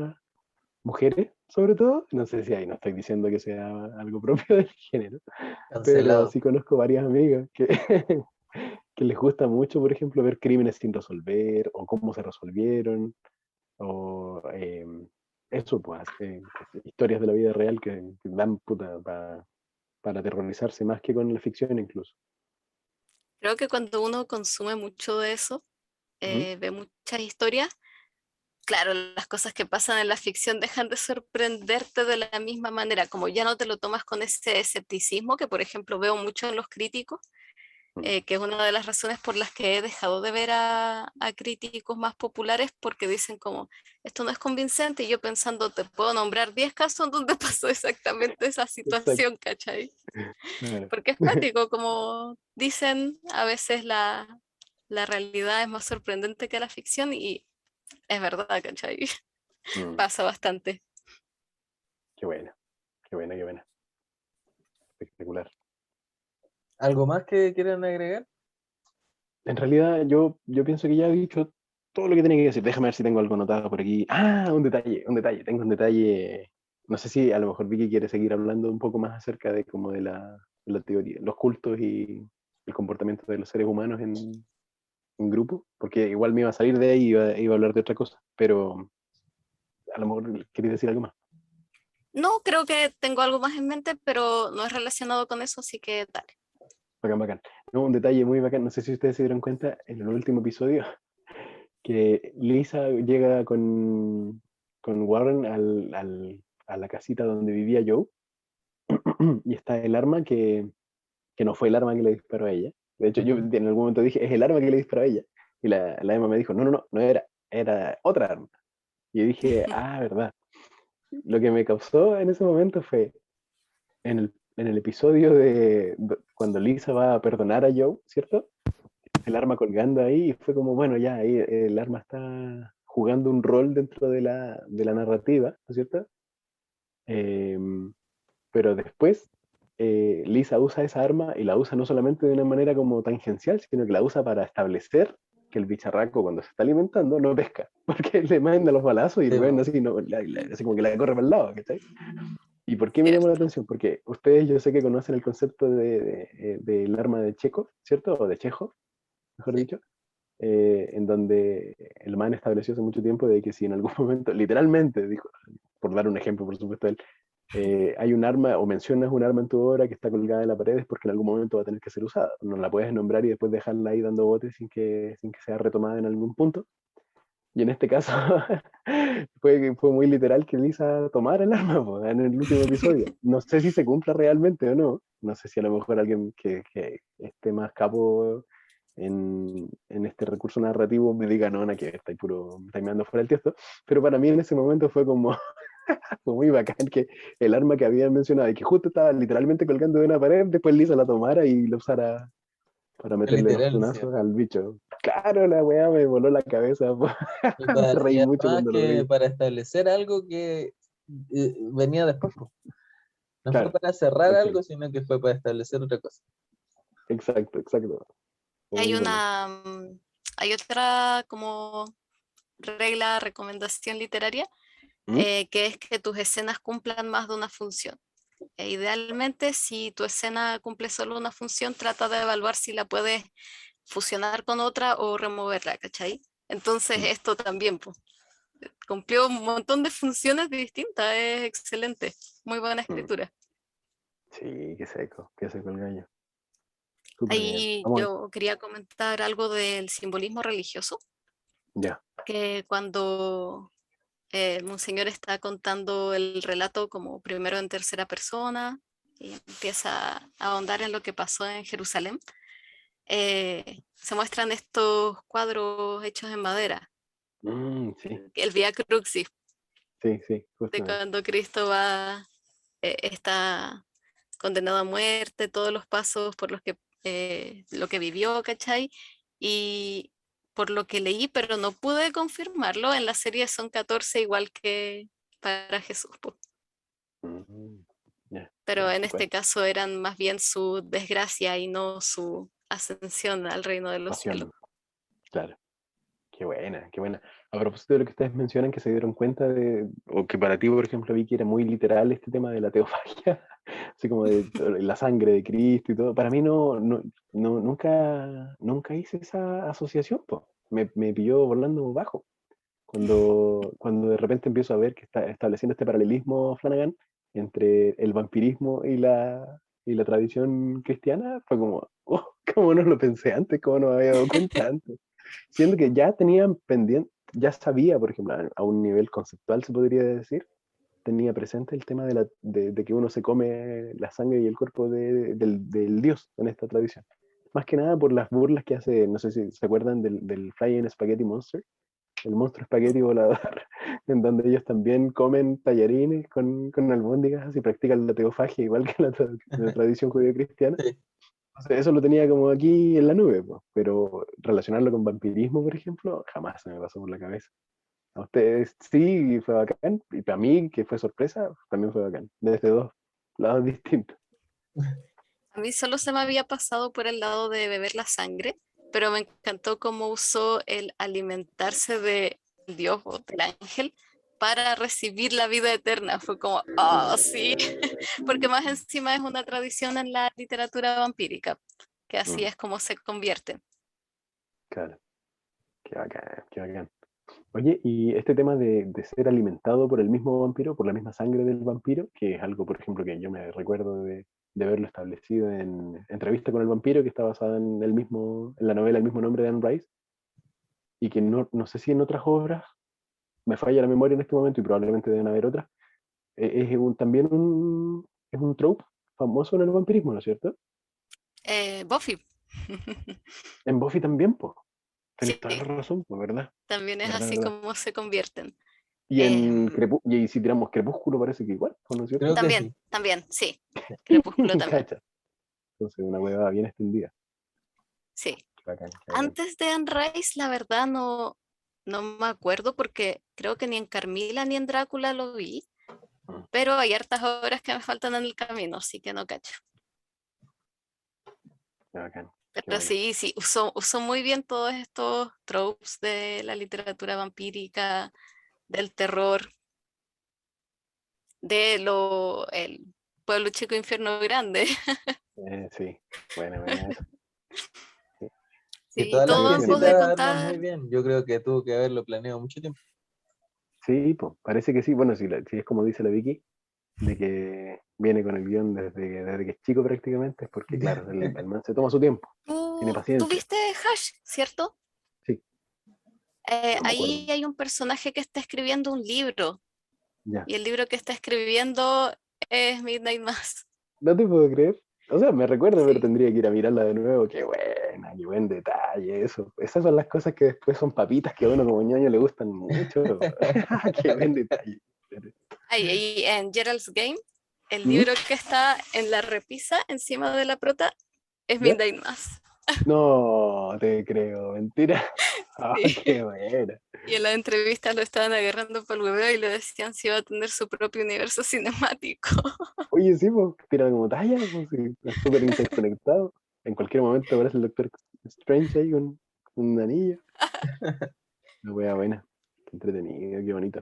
mujeres, sobre todo. No sé si ahí no estoy diciendo que sea algo propio del género, pero Cancelado. sí conozco varias amigas que, que les gusta mucho, por ejemplo, ver crímenes sin resolver o cómo se resolvieron o eso, pues, historias de la vida real que dan puta para aterrorizarse más que con la ficción incluso. Creo que cuando uno consume mucho de eso, Ujú. ve muchas historias, claro, las cosas que pasan en la ficción dejan de sorprenderte de la misma manera, como ya no te lo tomas con ese escepticismo que, por ejemplo, veo mucho en los críticos, Mm. que es una de las razones por las que he dejado de ver a críticos más populares, porque dicen como, esto no es convincente, y yo pensando, te puedo nombrar 10 casos en donde pasó exactamente esa Exacto. situación, ¿cachai? Claro. Porque es cuático, como dicen, a veces la realidad es más sorprendente que la ficción y es verdad, ¿cachai? Mm. Pasa bastante. Qué buena, qué buena, qué buena. Espectacular. ¿Algo más que quieran agregar? En realidad, yo pienso que ya he dicho todo lo que tenía que decir. Déjame ver si tengo algo anotado por aquí. Ah, un detalle, un detalle. Tengo un detalle. No sé si a lo mejor Vicky quiere seguir hablando un poco más acerca de como de la teoría, los cultos y el comportamiento de los seres humanos en grupo, porque igual me iba a salir de ahí y iba a hablar de otra cosa, pero a lo mejor quería decir algo más. No, creo que tengo algo más en mente, pero no es relacionado con eso, así que dale. Bacán, bacán. No, un detalle muy bacán. No sé si ustedes se dieron cuenta en el último episodio que Lisa llega con Warren a la casita donde vivía Joe, y está el arma que no fue el arma que le disparó a ella. De hecho, yo en algún momento dije, es el arma que le disparó a ella. Y la Emma me dijo, no era otra arma. Y yo dije, verdad. Lo que me causó en ese momento fue, en el episodio cuando Lisa va a perdonar a Joe, ¿cierto? El arma colgando ahí, y fue como, bueno, ya ahí el arma está jugando un rol dentro de la narrativa, ¿no es cierto? Pero después Lisa usa esa arma y la usa no solamente de una manera como tangencial, sino que la usa para establecer que el bicharraco cuando se está alimentando no pesca, porque le manda los balazos y Sí, bueno, po. así, no, así como que la corre para el lado, ¿cachai? ¿Y por qué me llamó la Cierto. atención? Porque ustedes yo sé que conocen el concepto del arma de Chekhov, ¿cierto? O de Chekhov, mejor Sí. dicho, en donde el man estableció hace mucho tiempo de que si en algún momento, literalmente, dijo, por dar un ejemplo, por supuesto, él, hay un arma o mencionas un arma en tu obra que está colgada en la pared es porque en algún momento va a tener que ser usada. No la puedes nombrar y después dejarla ahí dando botes sin que sea retomada en algún punto. Y en este caso fue muy literal que Lisa tomara el arma po, en el último episodio. No sé si se cumpla realmente o no. No sé si a lo mejor alguien que esté más capo en este recurso narrativo me diga, no, que está puro, está mirando fuera del tiesto. Pero para mí en ese momento fue como, fue muy bacán que el arma que habían mencionado y que justo estaba literalmente colgando de una pared, después Lisa la tomara y la usara para meterle los Literal, sí. tunazos al bicho. Claro, la weá me voló la cabeza. Po. Me Y reí mucho además cuando lo que vi. para establecer algo que venía después, po. No fue Claro, para cerrar exacto, algo, sino que fue para establecer otra cosa. exacto. Fue Hay muy bueno. hay otra como regla, recomendación literaria, ¿Mm? que es que tus escenas cumplan más de una función. Idealmente, si tu escena cumple solo una función, trata de evaluar si la puedes fusionar con otra o removerla, ¿cachai? Entonces, Mm. esto también pues, cumplió un montón de funciones distintas, es excelente, muy buena Mm. escritura. Sí, qué seco el gallo. Súper bien. Ahí Vamos, yo quería comentar algo del simbolismo religioso, ya. que cuando Monseñor está contando el relato como primero en tercera persona y empieza a ahondar en lo que pasó en Jerusalén. Se muestran estos cuadros hechos en madera, Sí, el Vía Crucis, sí, de justamente. cuando Cristo está condenado a muerte, todos los pasos por los que lo que vivió, ¿cachai? Y por lo que leí, pero no pude confirmarlo, en la serie son 14 igual que para Jesús, po. Mm, ya, Pero ya, en súper. este caso eran más bien su desgracia y no su ascensión al reino de los cielos. Pasión, claro. Qué buena, qué buena. A propósito de lo que ustedes mencionan, que se dieron cuenta o que para ti, por ejemplo, vi que era muy literal este tema de la teofagia, así como de la sangre de Cristo y todo. Para mí nunca hice esa asociación, po. Me pilló volando bajo. Cuando de repente empiezo a ver que está estableciendo este paralelismo Flanagan entre el vampirismo y la tradición cristiana, fue como, oh, ¿cómo no lo pensé antes? ¿Cómo no me había dado cuenta antes? Siendo que ya tenían pendiente, ya sabía, por ejemplo, a un nivel conceptual se podría decir, tenía presente el tema de que uno se come la sangre y el cuerpo del dios en esta tradición. Más que nada por las burlas que hace, no sé si se acuerdan del Flying Spaghetti Monster, el monstruo espagueti volador, en donde ellos también comen tallarines con albóndigas y practican la teofagia igual que la tradición judío-cristiana. Sí. Entonces, eso lo tenía como aquí en la nube, pues, pero relacionarlo con vampirismo, por ejemplo, jamás se me pasó por la cabeza. A ustedes sí fue bacán, y para mí, que fue sorpresa, también fue bacán, desde dos lados distintos. A mí solo se me había pasado por el lado de beber la sangre, pero me encantó cómo usó el alimentarse de Dios o del ángel para recibir la vida eterna. Fue como, ah, sí, porque más encima es una tradición en la literatura vampírica, que así Mm, es como se convierten. claro, qué bacán, qué bacán. Oye, y este tema de ser alimentado por el mismo vampiro, por la misma sangre del vampiro, que es algo, por ejemplo, que yo me recuerdo de verlo establecido en Entrevista con el vampiro, que está basada en la novela El mismo nombre de Anne Rice, y que no sé si en otras obras, me falla la memoria en este momento y probablemente deben haber otras, También es un trope famoso en el vampirismo, ¿no es cierto? Buffy. En Buffy también, pues. Sí, Tenés toda la razón, pues, ¿verdad? también es ¿Verdad, así verdad? como se convierten. Y y si tiramos Crepúsculo parece que igual, pues, ¿no es cierto? Creo que sí. También, sí. Crepúsculo también, Cacha. Entonces, una huevada bien extendida. sí. Bacán, bacán. Antes de Anne Rice, la verdad no me acuerdo porque creo que ni en Carmila ni en Drácula lo vi, Mm, pero hay hartas obras que me faltan en el camino, así que no cacho. qué bacán, qué Pero bueno. sí, usó muy bien todos estos tropes de la literatura vampírica, del terror, el pueblo chico, infierno grande. Sí, bueno, bueno, eso. Sí, Y Sí, todas las todo en pos entiendo. de piecitas arman contar. muy bien. Yo creo que tuvo que haberlo planeado mucho tiempo. Sí, pues, parece que sí. Bueno, si es como dice la Vicky, de que viene con el guión desde que es chico prácticamente, es porque, claro, el man se toma su tiempo, tiene ¿Tú paciencia. viste Hash, cierto? Sí, no me acuerdo. Ahí hay un personaje que está escribiendo un libro Ya. y el libro que está escribiendo es Midnight Mass. No te puedo creer. O sea, me recuerdo, pero Sí. tendría que ir a mirarla de nuevo. Qué buena, qué buen detalle eso. Esas son las cosas que después son papitas que a uno como ñoño le gustan mucho. Qué buen detalle. Ahí en Gerald's Game, el ¿Mm? libro que está en la repisa encima de la prota es ¿Ya? Midnight Mass. No te creo, mentira. Ah, Sí. qué buena. Y en las entrevistas lo estaban agarrando por el hueveo y le decían si iba a tener su propio universo cinemático. Oye, sí, pues, tira como talla, pues, sí, es súper interconectado. En cualquier momento aparece el Doctor Strange ahí con un anillo. Una wea buena. Qué entretenido, qué bonito.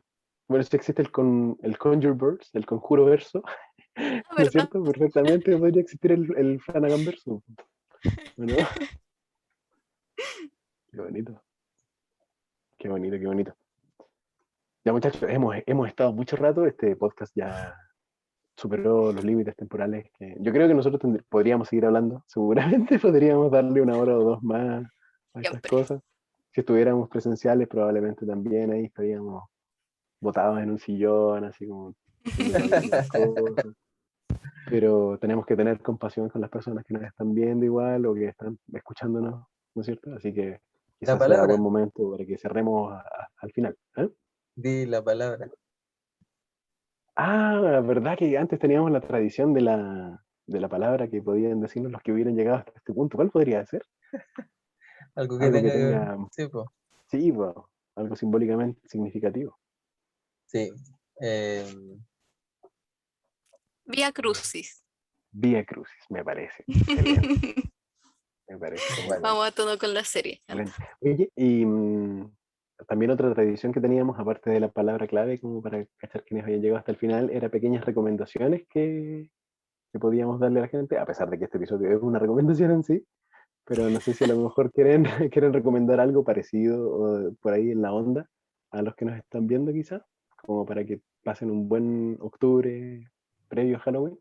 Bueno, si existe el Conjureverse, el Conjuro Verso, La ¿no es verdad. cierto? Perfectamente podría existir el Flanagan Verso. Bueno, qué bonito, qué bonito, qué bonito. Ya muchachos, hemos estado mucho rato, este podcast ya superó los límites temporales que yo creo que nosotros podríamos seguir hablando, seguramente podríamos darle una hora o dos más a estas Siempre. cosas. Si estuviéramos presenciales, probablemente también ahí estaríamos botados en un sillón, así como haciendo distintas cosas. Pero tenemos que tener compasión con las personas que nos están viendo igual o que están escuchándonos, ¿no es cierto? Así que La quizás sea buen palabra. momento para que cerremos al final. ¿Eh? Di la palabra. Ah, la verdad que antes teníamos la tradición de la palabra que podían decirnos los que hubieran llegado hasta este punto. ¿Cuál podría ser? Algo que Algo que tenga que ver. tenga, Sí, pues. sí, bueno, algo simbólicamente significativo. Sí. Eh, Vía Crucis. Vía Crucis, me parece. Excelente, me parece bueno, Vamos excelente. a tono con la serie. Excelente. Oye, y también otra tradición que teníamos, aparte de la palabra clave, como para cachar quienes habían llegado hasta el final, era pequeñas recomendaciones que podíamos darle a la gente, a pesar de que este episodio es una recomendación en sí, pero no sé si a lo mejor quieren, quieren recomendar algo parecido o por ahí en la onda a los que nos están viendo quizás, como para que pasen un buen octubre previo a Halloween.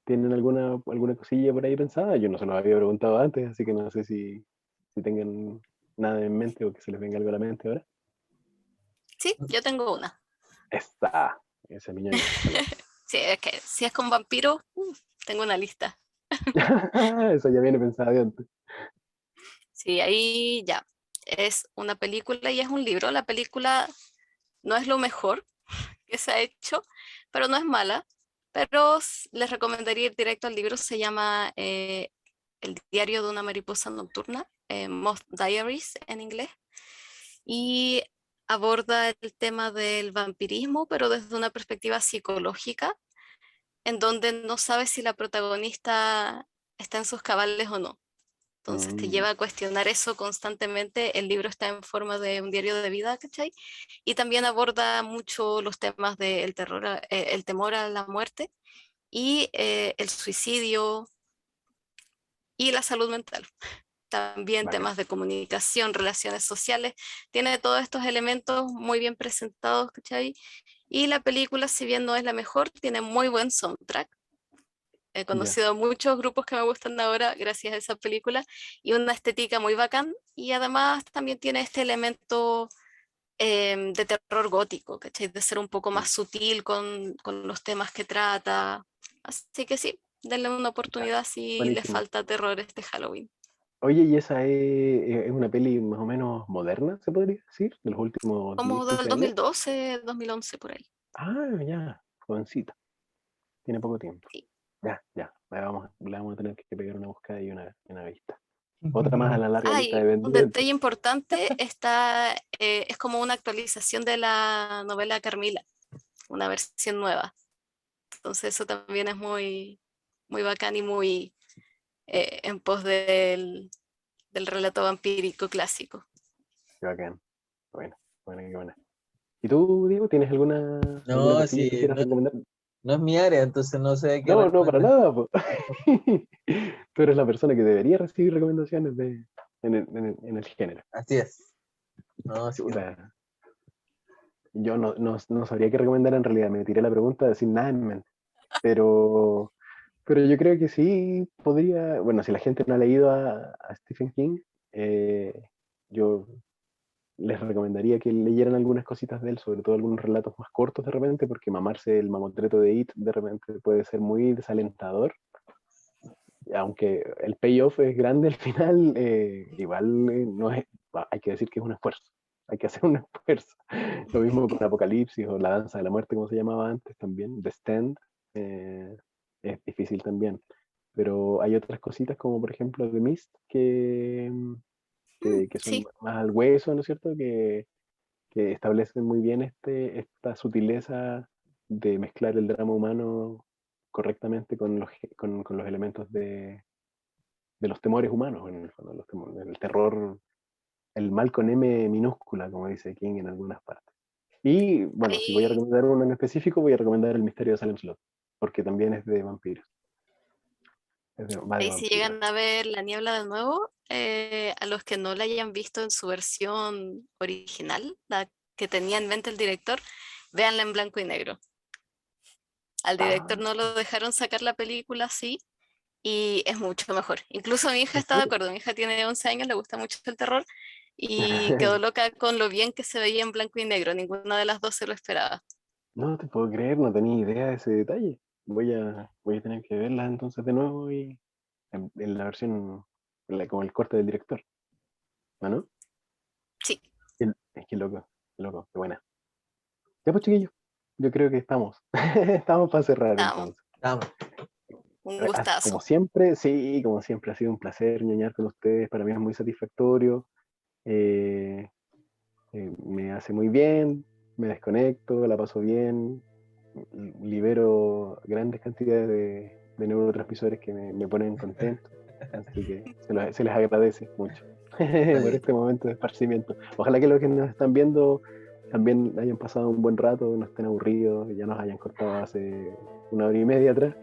¿Tienen alguna cosilla por ahí pensada? Yo no se los había preguntado antes, así que no sé si tengan nada en mente o que se les venga algo a la mente ahora. Sí, yo tengo una. Está, ese miñoño, salud. Sí, es que si es con vampiros, tengo una lista. Eso ya viene pensado de antes. Sí, ahí ya. Es una película y es un libro. La película no es lo mejor que se ha hecho, pero no es mala. Pero les recomendaría ir directo al libro. Se llama El diario de una mariposa nocturna, Moth Diaries en inglés. Y aborda el tema del vampirismo, pero desde una perspectiva psicológica, en donde no sabes si la protagonista está en sus cabales o no. Entonces te Mm, lleva a cuestionar eso constantemente. El libro está en forma de un diario de vida, ¿cachai? Y también aborda mucho los temas del terror, el temor a la muerte y el suicidio y la salud mental. También bacán. temas de comunicación, relaciones sociales. Tiene todos estos elementos muy bien presentados, ¿cachai? Y la película, si bien no es la mejor, tiene muy buen soundtrack. He Ya. conocido muchos grupos que me gustan ahora gracias a esa película y una estética muy bacán y además también tiene este elemento de terror gótico, ¿cachai? De ser un poco más sutil con los temas que trata. Así que sí, denle una oportunidad si les Buenísimo. falta terror este Halloween. Oye, ¿y esa es una peli más o menos moderna, se podría decir? De los últimos 10, Como del 15 años. 2012, 2011 por ahí. Ah, ya, jovencita. Tiene poco tiempo. Sí. Ya. Le vamos a tener que pegar una buscada y una vista. Otra más a la larga lista de Y un pendientes. detalle importante está, es como una actualización de la novela Carmila, una versión nueva. Entonces eso también es muy, muy bacán y muy en pos del relato vampírico clásico. Qué bacán. Bueno, qué buena. ¿Y tú, Diego, tienes alguna No, cosilla que sí, quisieras recomendar? no es mi área, entonces no sé qué No, para recomendar. nada, po. Tú eres la persona que debería recibir recomendaciones en el género. Así es. No, sí, Chuta, yo no sabría qué recomendar en realidad. Me tiré la pregunta sin nada en mente. Pero, pero yo creo que sí podría. Bueno, si la gente no ha leído a Stephen King, eh, yo les recomendaría que leyeran algunas cositas de él, sobre todo algunos relatos más cortos de repente, porque mamarse el mamotreto de It de repente puede ser muy desalentador. Aunque el payoff es grande al final, igual no es, hay que decir que es un esfuerzo, hay que hacer un esfuerzo. Lo mismo con Apocalipsis o La Danza de la Muerte, como se llamaba antes también, The Stand, es difícil también. Pero hay otras cositas como por ejemplo The Mist, que son Sí, más al hueso, ¿no es cierto? Que establecen muy bien esta sutileza de mezclar el drama humano correctamente con los elementos de los temores humanos, en el fondo, el terror, el mal con M minúscula, como dice King en algunas partes. Y bueno, si voy a ahí, recomendar uno en específico, voy a recomendar El misterio de Salem Slot, porque también es de vampiros, va de ahí si vampiros. llegan a ver La Niebla de nuevo, a los que no la hayan visto en su versión original, la que tenía en mente el director, véanla en blanco y negro. Al Ah, director no lo dejaron sacar la película así y es mucho mejor. Incluso mi hija ¿en está de serio? acuerdo, mi hija tiene 11 años, le gusta mucho el terror y quedó loca con lo bien que se veía en blanco y negro, ninguna de las dos se lo esperaba. No te puedo creer, no tenía idea de ese detalle. Voy a tener que verla entonces de nuevo y en la versión, como el corte del director, ¿no? Sí, Es que loco, qué buena. Ya pues chiquillos, yo creo que estamos. Estamos para cerrar vamos, entonces. vamos. un Como gustazo. siempre, sí, como siempre ha sido un placer ñoñar con ustedes. Para mí es muy satisfactorio. eh, Me hace muy bien, me desconecto, la paso bien, libero grandes cantidades de neurotransmisores que me ponen contento. Así que se les agradece mucho Está por bien. este momento de esparcimiento. Ojalá que los que nos están viendo también hayan pasado un buen rato, no estén aburridos, y ya nos hayan cortado hace 1 hora y media atrás.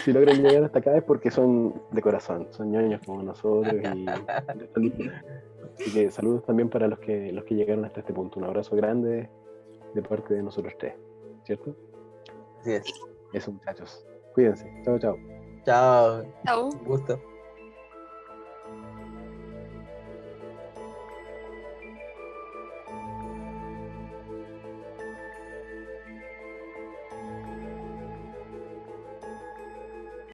Si logran llegar hasta acá es porque son de corazón, son ñoños como nosotros y están dispuestos. Así que saludos también para los que llegaron hasta este punto. Un abrazo grande de parte de nosotros tres, ¿cierto? Así es. Eso, muchachos. Cuídense. Chao, chao. Chao. Chau. Un gusto.